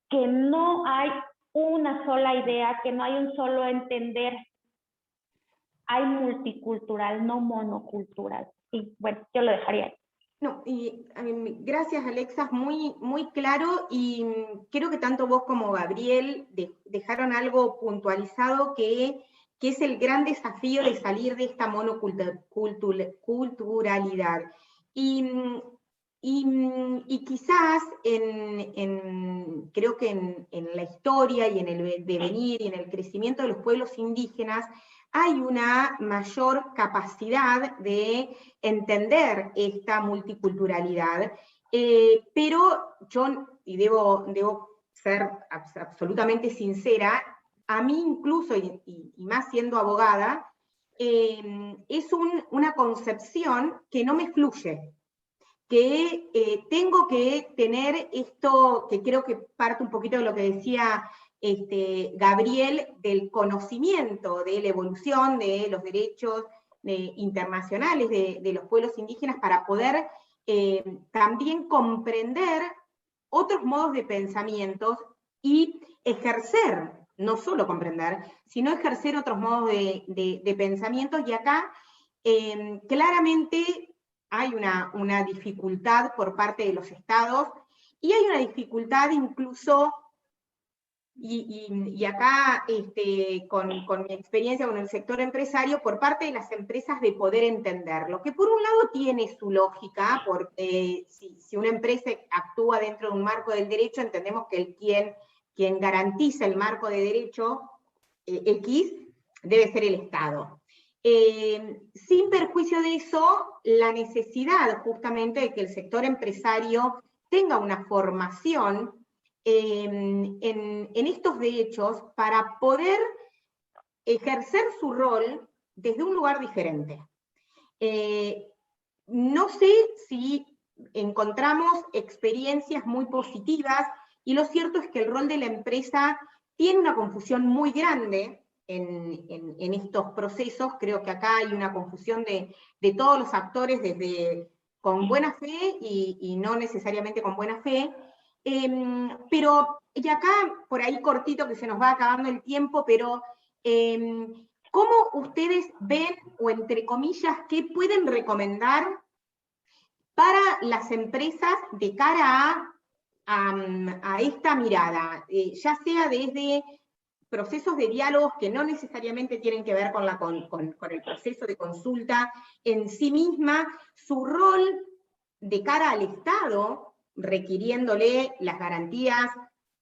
que no hay una sola idea, que no hay un solo entender. Hay multicultural, no monocultural. Y bueno, yo lo dejaría ahí. No, y gracias Alexa, muy, muy claro, y creo que tanto vos como Gabriel dejaron algo puntualizado que es el gran desafío de salir de esta monoculturalidad. Y quizás creo que en la historia y en el devenir y en el crecimiento de los pueblos indígenas hay una mayor capacidad de entender esta multiculturalidad, pero yo, y debo ser absolutamente sincera, a mí incluso, y más siendo abogada, es una concepción que no me fluye, que tengo que tener esto, que creo que parte un poquito de lo que decía Gabriel, del conocimiento de la evolución de los derechos internacionales de los pueblos indígenas para poder también comprender otros modos de pensamientos y ejercer, no solo comprender, sino ejercer otros modos de pensamientos, y acá claramente hay una dificultad por parte de los estados, y hay una dificultad incluso, y acá con mi experiencia con el sector empresario, por parte de las empresas de poder entenderlo, que por un lado tiene su lógica, porque si una empresa actúa dentro de un marco del derecho, entendemos que quien garantiza el marco de derecho X debe ser el Estado. Sin perjuicio de eso, la necesidad justamente de que el sector empresario tenga una formación en estos derechos para poder ejercer su rol desde un lugar diferente. No sé si encontramos experiencias muy positivas, y lo cierto es que el rol de la empresa tiene una confusión muy grande en estos procesos. Creo que acá hay una confusión de todos los actores, desde con buena fe y no necesariamente con buena fe. Pero, y acá, por ahí cortito, que se nos va acabando el tiempo, pero ¿cómo ustedes ven, o entre comillas, qué pueden recomendar para las empresas de cara a esta mirada? Ya sea desde procesos de diálogos que no necesariamente tienen que ver con el proceso de consulta en sí misma, su rol de cara al Estado, requiriéndole las garantías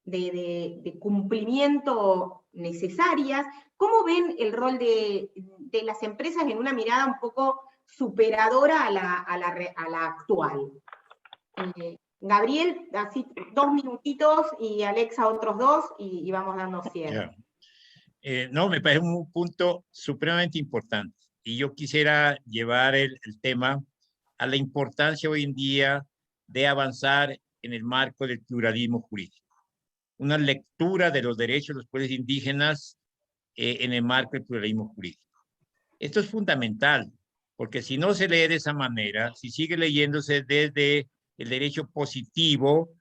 de cumplimiento necesarias. ¿Cómo ven el rol de las empresas en una mirada un poco superadora a la actual? Gabriel, así 2 minutitos, y Alexa otros 2, y vamos dando cierre. No, me parece un punto supremamente importante, y yo quisiera llevar el tema a la importancia hoy en día de avanzar en el marco del pluralismo jurídico. Una lectura de los derechos de los pueblos indígenas en el marco del pluralismo jurídico. Esto es fundamental, porque si no se lee de esa manera, si sigue leyéndose desde el derecho positivo,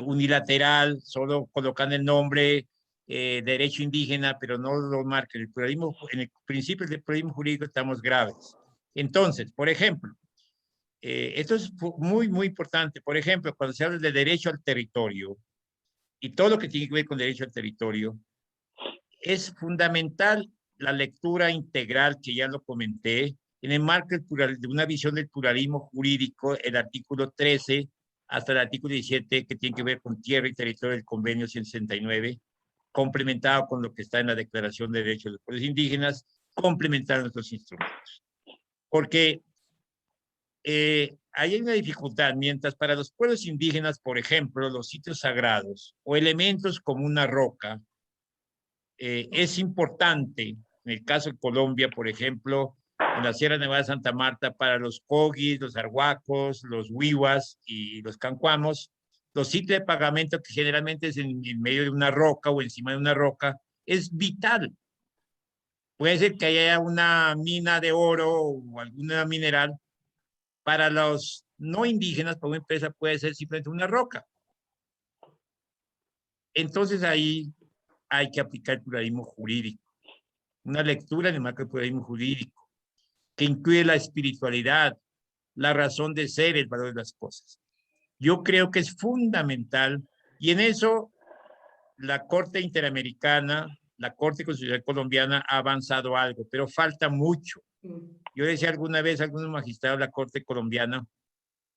unilateral, solo colocando el nombre derecho indígena, pero no lo marca el pluralismo, en el principio del pluralismo jurídico estamos graves. Entonces, por ejemplo, esto es muy, muy importante. Por ejemplo, cuando se habla de derecho al territorio y todo lo que tiene que ver con derecho al territorio, es fundamental la lectura integral, que ya lo comenté, en el marco de una visión del pluralismo jurídico, el artículo 13 hasta el artículo 17, que tiene que ver con tierra y territorio del convenio 169, complementado con lo que está en la Declaración de Derechos de los Pueblos Indígenas, complementar nuestros instrumentos. Porque hay una dificultad, mientras para los pueblos indígenas, por ejemplo, los sitios sagrados o elementos como una roca, es importante, en el caso de Colombia, por ejemplo, en la Sierra Nevada de Santa Marta, para los cogis, los arhuacos, los huihuas y los cancuamos, los sitios de pagamento, que generalmente es en medio de una roca o encima de una roca, es vital. Puede ser que haya una mina de oro o alguna mineral. Para los no indígenas, para una empresa puede ser simplemente una roca. Entonces ahí hay que aplicar el pluralismo jurídico. Una lectura en el marco del pluralismo jurídico, que incluye la espiritualidad, la razón de ser, el valor de las cosas. Yo creo que es fundamental, y en eso la Corte Interamericana, la Corte Constitucional Colombiana ha avanzado algo, pero falta mucho. Yo decía alguna vez a algunos magistrados de la Corte Colombiana,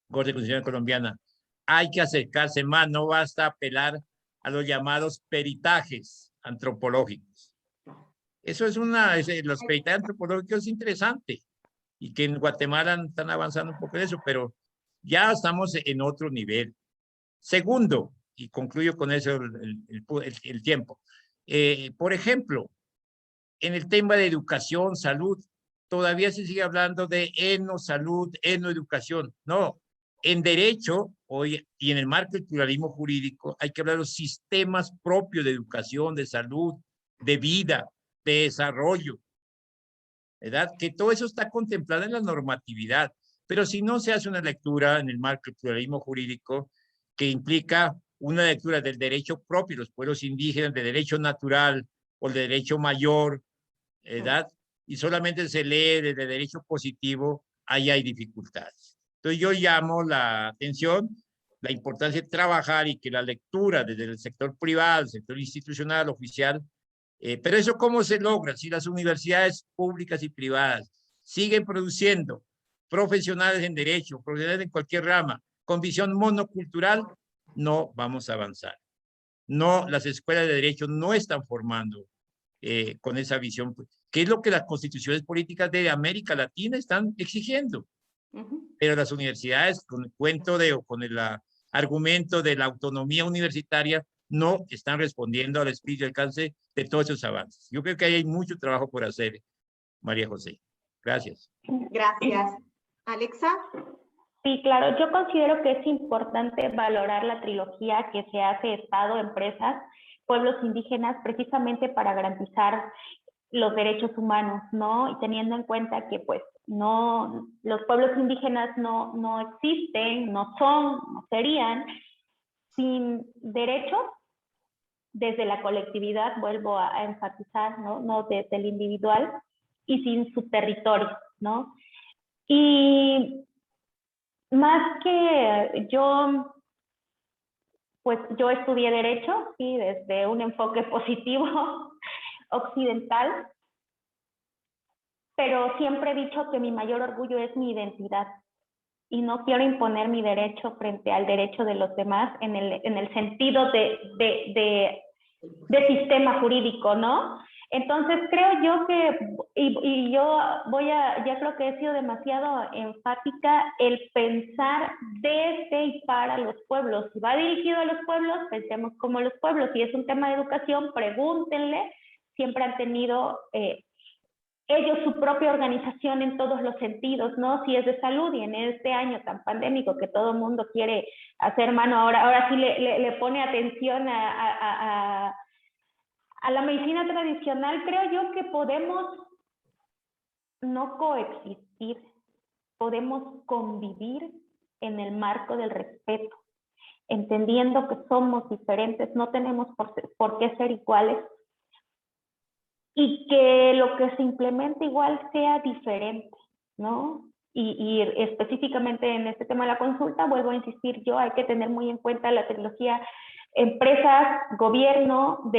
Corte Constitucional Colombiana, hay que acercarse más, no basta apelar a los llamados peritajes antropológicos. Eso es los peritajes antropológicos es interesante, y que en Guatemala están avanzando un poco en eso, pero ya estamos en otro nivel. Segundo, y concluyo con eso el tiempo, por ejemplo, en el tema de educación, salud, todavía se sigue hablando de enosalud, enoeducación. No, en derecho hoy y en el marco del pluralismo jurídico hay que hablar de los sistemas propios de educación, de salud, de vida, de desarrollo, ¿verdad? Que todo eso está contemplado en la normatividad, pero si no se hace una lectura en el marco del pluralismo jurídico que implica una lectura del derecho propio de los pueblos indígenas, de derecho natural o de derecho mayor, ¿verdad? Y solamente se lee desde derecho positivo, ahí hay dificultades. Entonces yo llamo la atención, la importancia de trabajar y que la lectura desde el sector privado, el sector institucional, oficial, pero eso ¿cómo se logra? Si las universidades públicas y privadas siguen produciendo profesionales en derecho, profesionales en cualquier rama, con visión monocultural, no vamos a avanzar. No, las escuelas de derecho no están formando con esa visión, que es lo que las constituciones políticas de América Latina están exigiendo. Pero las universidades, con el cuento o con el argumento de la autonomía universitaria, no están respondiendo al espíritu y alcance de todos esos avances. Yo creo que ahí hay mucho trabajo por hacer, María José. Gracias. Gracias. Alexa. Sí, claro, yo considero que es importante valorar la trilogía que se hace Estado, empresas, pueblos indígenas, precisamente para garantizar los derechos humanos, ¿no? Y teniendo en cuenta que pues no, los pueblos indígenas no existen, no son, no serían sin derechos desde la colectividad, vuelvo a enfatizar, ¿no? No desde el individual, y sin su territorio, ¿no? Y más que pues yo estudié Derecho, sí, desde un enfoque positivo occidental, pero siempre he dicho que mi mayor orgullo es mi identidad y no quiero imponer mi derecho frente al derecho de los demás en el sentido de sistema jurídico, ¿no? Entonces creo yo que, y yo ya creo que he sido demasiado enfática, el pensar desde y para los pueblos. Si va dirigido a los pueblos, pensemos como los pueblos. Si es un tema de educación, pregúntenle, siempre han tenido ellos su propia organización en todos los sentidos, ¿no? Si es de salud y en este año tan pandémico que todo el mundo quiere hacer mano, ahora sí le pone atención a la medicina tradicional, creo yo que podemos no coexistir, podemos convivir en el marco del respeto, entendiendo que somos diferentes, no tenemos por qué ser iguales, y que lo que se implemente igual sea diferente, ¿no? Y específicamente en este tema de la consulta, vuelvo a insistir yo, hay que tener muy en cuenta la trilogía empresas, gobierno,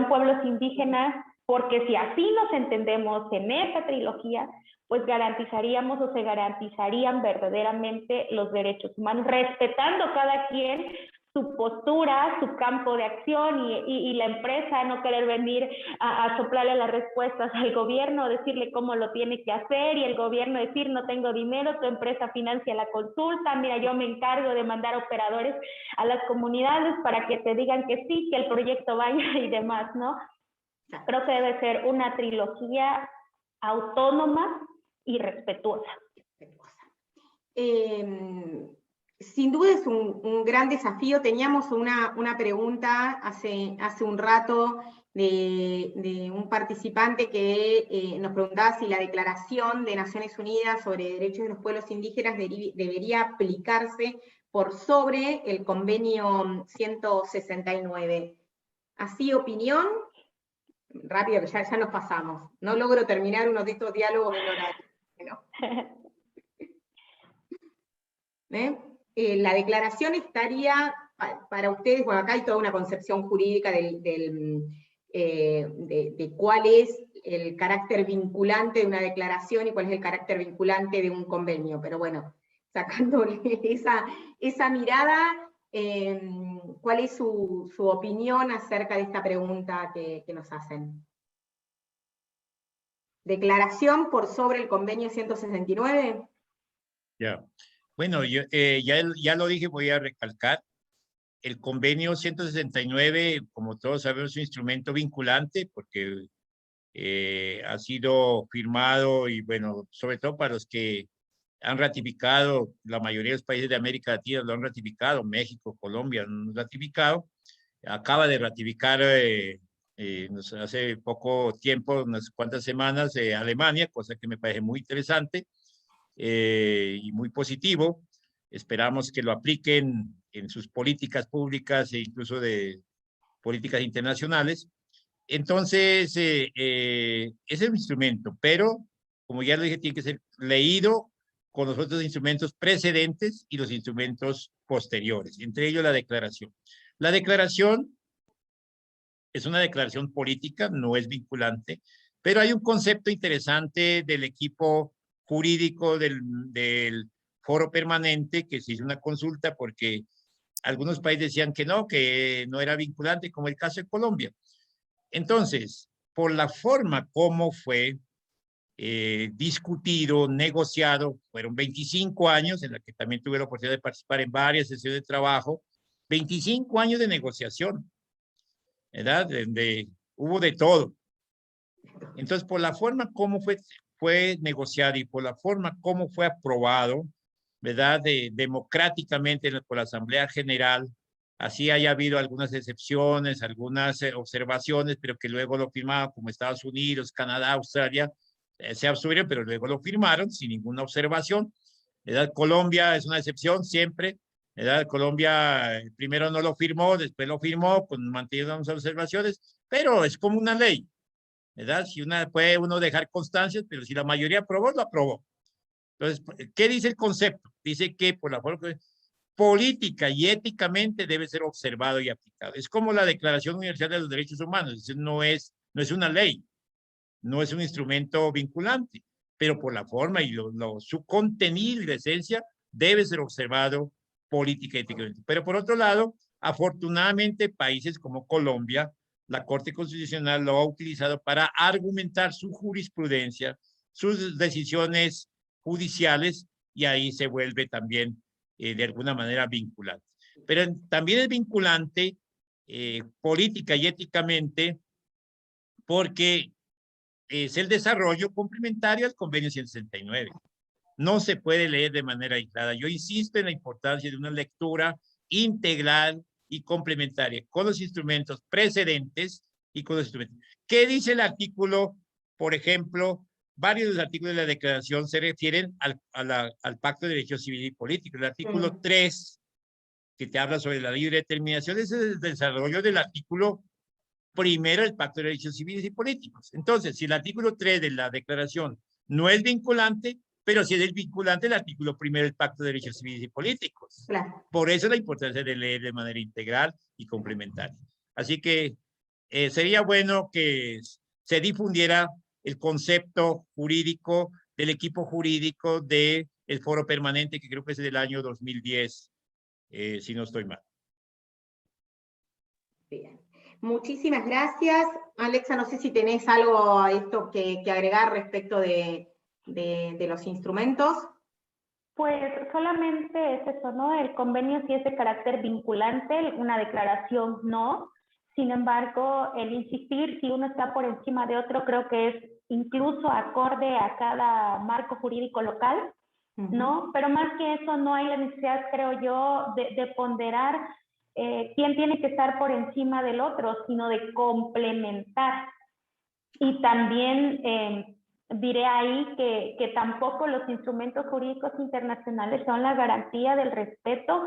pueblos indígenas, porque si así nos entendemos en esa trilogía, pues garantizaríamos o se garantizarían verdaderamente los derechos humanos, respetando cada quien su postura, su campo de acción y la empresa no querer venir a soplarle las respuestas al gobierno, decirle cómo lo tiene que hacer y el gobierno decir no tengo dinero, tu empresa financia la consulta, mira yo me encargo de mandar operadores a las comunidades para que te digan que sí, que el proyecto vaya y demás, ¿no? Creo que debe ser una trilogía autónoma y respetuosa. Sin duda es un gran desafío. Teníamos una pregunta hace un rato de un participante que nos preguntaba si la Declaración de Naciones Unidas sobre Derechos de los Pueblos Indígenas debería aplicarse por sobre el convenio 169. ¿Así opinión? Rápido, que ya nos pasamos. No logro terminar uno de estos diálogos en horario. ¿No? La declaración estaría, para ustedes, bueno, acá hay toda una concepción jurídica de cuál es el carácter vinculante de una declaración y cuál es el carácter vinculante de un convenio, pero bueno, sacándole esa mirada, ¿cuál es su opinión acerca de esta pregunta que nos hacen? ¿Declaración por sobre el convenio 169? Ya. Bueno, yo ya lo dije, voy a recalcar. El convenio 169, como todos sabemos, es un instrumento vinculante porque ha sido firmado y bueno, sobre todo para los que han ratificado, la mayoría de los países de América Latina lo han ratificado, México, Colombia han ratificado. Acaba de ratificar hace poco tiempo, unas cuantas semanas, Alemania, cosa que me parece muy interesante y muy positivo. Esperamos que lo apliquen en sus políticas públicas e incluso de políticas internacionales. Entonces, ese es un instrumento, pero como ya lo dije, tiene que ser leído con los otros instrumentos precedentes y los instrumentos posteriores, entre ellos la declaración. La declaración es una declaración política, no es vinculante, pero hay un concepto interesante del equipo jurídico del foro permanente que se hizo una consulta porque algunos países decían que no era vinculante, como el caso de Colombia. Entonces, por la forma como fue discutido, negociado, fueron 25 años en la que también tuve la oportunidad de participar en varias sesiones de trabajo, 25 años de negociación, ¿verdad? Donde hubo de todo. Entonces, por la forma como fue negociado y por la forma como fue aprobado, ¿verdad? Democráticamente por la Asamblea General. Así haya habido algunas excepciones, algunas observaciones, pero que luego lo firmaron, como Estados Unidos, Canadá, Australia, se abstuvieron, pero luego lo firmaron sin ninguna observación. ¿Verdad? Colombia es una excepción siempre. ¿Verdad? Colombia primero no lo firmó, después lo firmó, manteniendo unas observaciones, pero es como una ley. ¿Verdad? Si puede uno dejar constancias, pero si la mayoría aprobó, lo aprobó. Entonces, ¿qué dice el concepto? Dice que por la forma política y éticamente debe ser observado y aplicado. Es como la Declaración Universal de los Derechos Humanos. No es una ley, no es un instrumento vinculante, pero por la forma y su contenido y la esencia debe ser observado política y éticamente. Pero por otro lado, afortunadamente, países como Colombia, la Corte Constitucional lo ha utilizado para argumentar su jurisprudencia, sus decisiones judiciales, y ahí se vuelve también de alguna manera vinculante. Pero también es vinculante política y éticamente porque es el desarrollo complementario al convenio 169. No se puede leer de manera aislada. Yo insisto en la importancia de una lectura integral y complementaria con los instrumentos precedentes y con los instrumentos. ¿Qué dice el artículo? Por ejemplo, varios de los artículos de la declaración se refieren al Pacto de Derechos Civiles y Políticos. El artículo 3, que te habla sobre la libre determinación, es el desarrollo del artículo primero del Pacto de Derechos Civiles y Políticos. Entonces, si el artículo 3 de la declaración no es vinculante, pero sí es vinculante el artículo primero del Pacto de Derechos Civiles y Políticos. Claro. Por eso la importancia de leer de manera integral y complementaria. Así que sería bueno que se difundiera el concepto jurídico del equipo jurídico del Foro Permanente, que creo que es del año 2010, si no estoy mal. Bien. Muchísimas gracias. Alexa, no sé si tenés algo a esto que agregar respecto de los instrumentos. Pues solamente es eso, ¿no? El convenio sí es de carácter vinculante, una declaración no. Sin embargo, el insistir si uno está por encima de otro creo que es incluso acorde a cada marco jurídico local, ¿no? Pero más que eso no hay la necesidad, creo yo, de ponderar quién tiene que estar por encima del otro, sino de complementar. Y también diré ahí que tampoco los instrumentos jurídicos internacionales son la garantía del respeto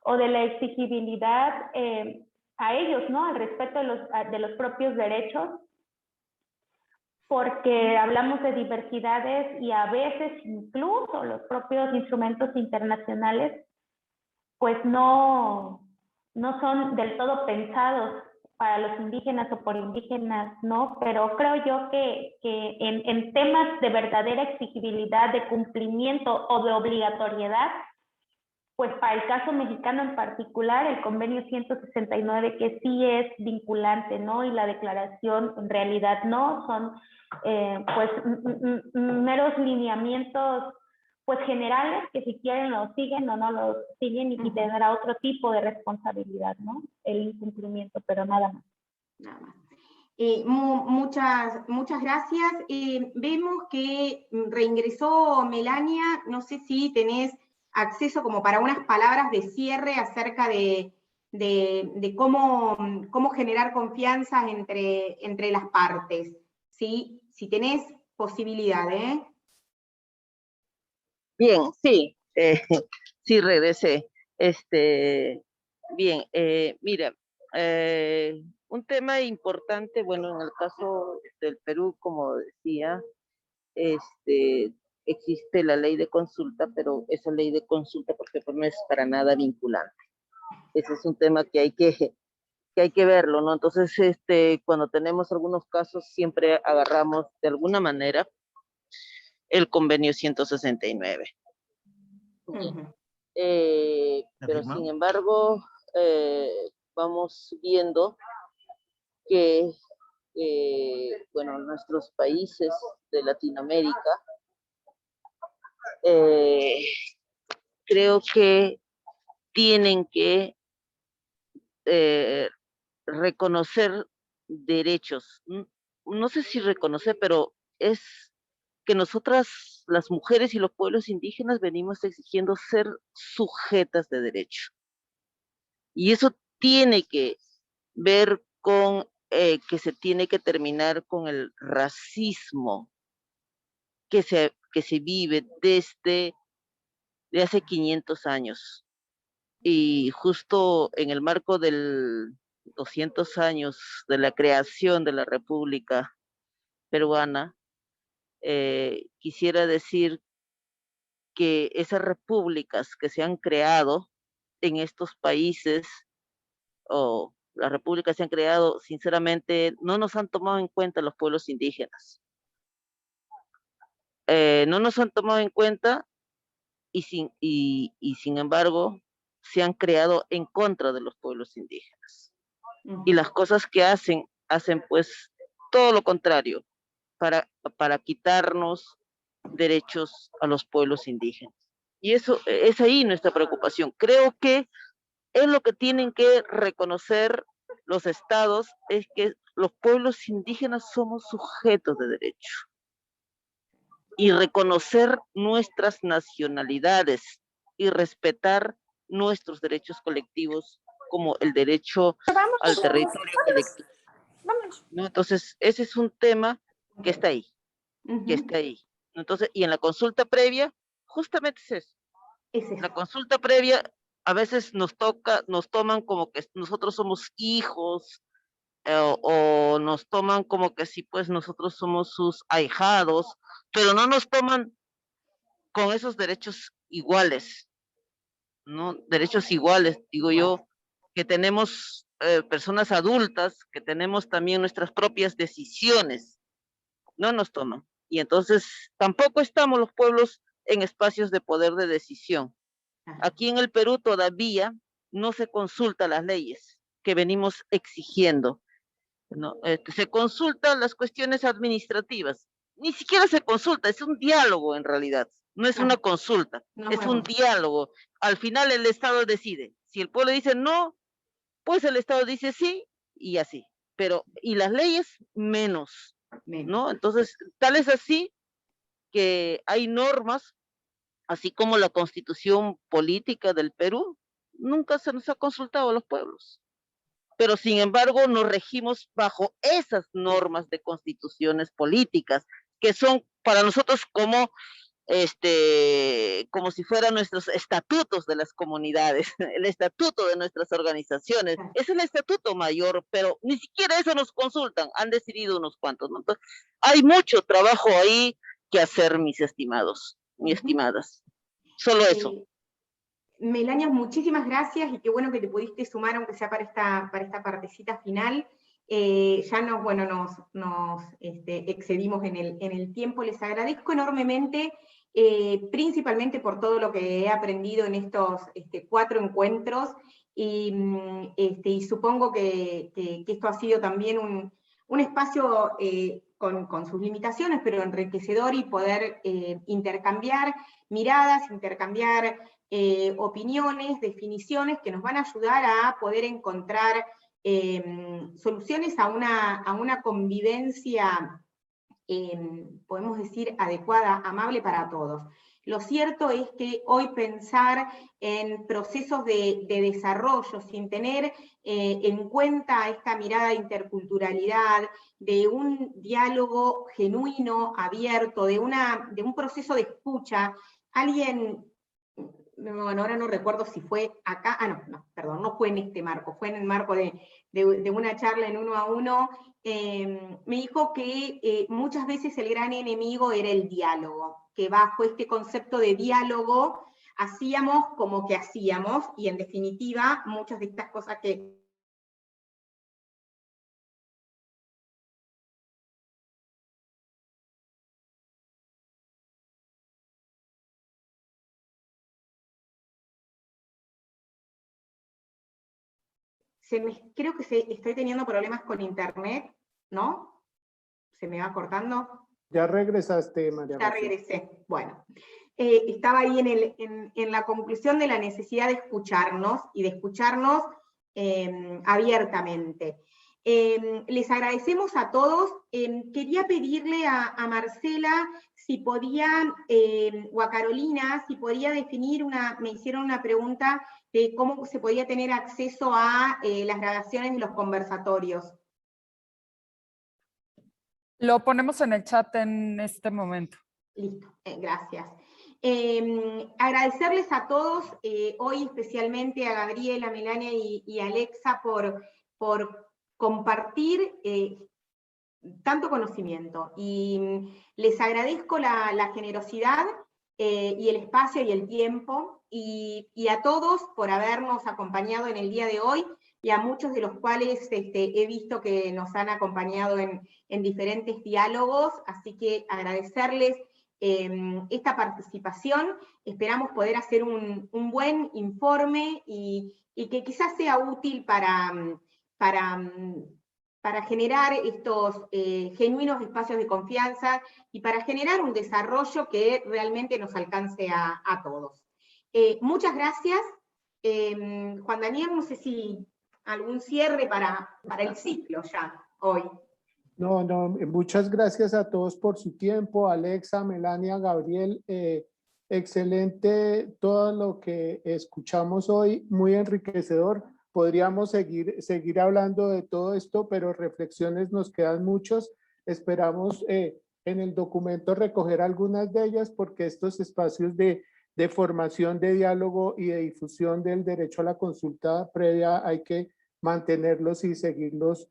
o de la exigibilidad a ellos, ¿no? Al respeto de los propios derechos, porque hablamos de diversidades y a veces incluso los propios instrumentos internacionales pues no son del todo pensados para los indígenas o por indígenas, ¿no? Pero creo yo que en temas de verdadera exigibilidad, de cumplimiento o de obligatoriedad, pues para el caso mexicano en particular, el convenio 169, que sí es vinculante, ¿no? Y la declaración en realidad no, son pues meros lineamientos pues generales que si quieren lo siguen o no lo siguen y tendrá otro tipo de responsabilidad, ¿no? El incumplimiento, pero nada más. Nada más. Muchas gracias. Vemos que reingresó Melania, no sé si tenés acceso como para unas palabras de cierre acerca de cómo generar confianza entre las partes, ¿sí? Si tenés posibilidad, ¿eh? Bien, sí, sí regresé. Bien, mira, un tema importante, bueno, en el caso del Perú, como decía, existe la ley de consulta, pero esa ley de consulta, por ejemplo, no es para nada vinculante. Ese es un tema que hay que verlo, ¿no? Entonces, cuando tenemos algunos casos, siempre agarramos de alguna manera el convenio 169. Pero sin embargo, vamos viendo que, bueno, nuestros países de Latinoamérica, creo que tienen que reconocer derechos. No sé si reconocer, pero es que nosotras las mujeres y los pueblos indígenas venimos exigiendo ser sujetas de derecho. Y eso tiene que ver con que se tiene que terminar con el racismo que se vive desde de hace 500 años. Y justo en el marco del 200 años de la creación de la República Peruana, quisiera decir que esas repúblicas que se han creado en estos países, o las repúblicas se han creado, sinceramente, no nos han tomado en cuenta los pueblos indígenas. No nos han tomado en cuenta y sin embargo se han creado en contra de los pueblos indígenas. Y las cosas que hacen pues todo lo contrario para quitarnos derechos a los pueblos indígenas. Y eso es ahí nuestra preocupación. Creo que es lo que tienen que reconocer los estados, es que los pueblos indígenas somos sujetos de derecho. Y reconocer nuestras nacionalidades y respetar nuestros derechos colectivos como el derecho al territorio colectivo. ¿No? Entonces, ese es un tema que está ahí, que está ahí. Entonces, y en la consulta previa, justamente es eso. La consulta previa a veces nos toman como que nosotros somos hijos, o nos toman como que sí, pues nosotros somos sus ahijados, pero no nos toman con esos derechos iguales, ¿no? Derechos iguales, digo yo, que tenemos personas adultas, que tenemos también nuestras propias decisiones, no nos toman. Y entonces tampoco estamos los pueblos en espacios de poder de decisión. Aquí en el Perú todavía no se consulta las leyes que venimos exigiendo, ¿no? Se consultan las cuestiones administrativas, ni siquiera se consulta, es un diálogo en realidad, no es una consulta, es un diálogo. Al final el Estado decide, si el pueblo dice no, pues el Estado dice sí, y así, pero, y las leyes menos, ¿no? Entonces, tal es así que hay normas, así como la Constitución política del Perú, nunca se nos ha consultado a los pueblos. Pero sin embargo nos regimos bajo esas normas de constituciones políticas, que son para nosotros como si fueran nuestros estatutos de las comunidades, el estatuto de nuestras organizaciones, es el estatuto mayor, pero ni siquiera eso nos consultan, han decidido unos cuantos, ¿no? Entonces, hay mucho trabajo ahí que hacer, mis estimados, mis estimadas. Solo eso. Melania, muchísimas gracias y qué bueno que te pudiste sumar, aunque sea para esta partecita final. Ya nos excedimos en el tiempo. Les agradezco enormemente, principalmente por todo lo que he aprendido en estos 4 encuentros, y supongo que esto ha sido también un espacio con sus limitaciones, pero enriquecedor, y poder intercambiar miradas, intercambiar opiniones, definiciones que nos van a ayudar a poder encontrar soluciones a una convivencia, podemos decir, adecuada, amable para todos. Lo cierto es que hoy pensar en procesos de desarrollo sin tener en cuenta esta mirada de interculturalidad, de un diálogo genuino, abierto, de un proceso de escucha. Alguien, bueno, ahora no recuerdo si fue acá, perdón, no fue en este marco, fue en el marco de una charla en 1 a 1, me dijo que muchas veces el gran enemigo era el diálogo, que bajo este concepto de diálogo hacíamos como que hacíamos, y en definitiva muchas de estas cosas que creo que estoy teniendo problemas con internet, ¿no? ¿Se me va cortando? Ya regresaste, María José. Ya regresé, bueno. Estaba ahí en la conclusión de la necesidad de escucharnos, y de escucharnos abiertamente. Les agradecemos a todos. Quería pedirle a Marcela si podía, o a Carolina, si podía definir me hicieron una pregunta de cómo se podía tener acceso a las grabaciones de los conversatorios. Lo ponemos en el chat en este momento. Listo, gracias. Agradecerles a todos, hoy especialmente a Gabriela, a Melania y a Alexa por compartir tanto conocimiento. Y les agradezco la generosidad y el espacio y el tiempo, y a todos por habernos acompañado en el día de hoy, y a muchos de los cuales he visto que nos han acompañado en diferentes diálogos, así que agradecerles esta participación. Esperamos poder hacer un buen informe y que quizás sea útil para generar estos genuinos espacios de confianza y para generar un desarrollo que realmente nos alcance a todos. Muchas gracias. Juan Daniel, no sé si algún cierre para el ciclo ya hoy. No, muchas gracias a todos por su tiempo, Alexa, Melania, Gabriel, excelente todo lo que escuchamos hoy, muy enriquecedor. Podríamos seguir hablando de todo esto, pero reflexiones nos quedan muchos. Esperamos en el documento recoger algunas de ellas, porque estos espacios de formación, de diálogo y de difusión del derecho a la consulta previa hay que mantenerlos y seguirlos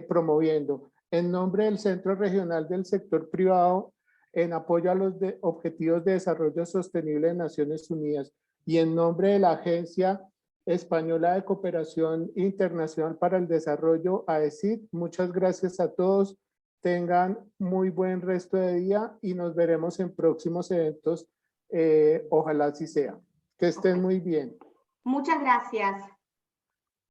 promoviendo. En nombre del Centro Regional del Sector Privado, en apoyo a los Objetivos de Desarrollo Sostenible de Naciones Unidas, y en nombre de la Agencia Española de Cooperación Internacional para el Desarrollo, AECID, muchas gracias a todos. Tengan muy buen resto de día y nos veremos en próximos eventos. Ojalá así sea. Que estén muy bien. Muchas gracias.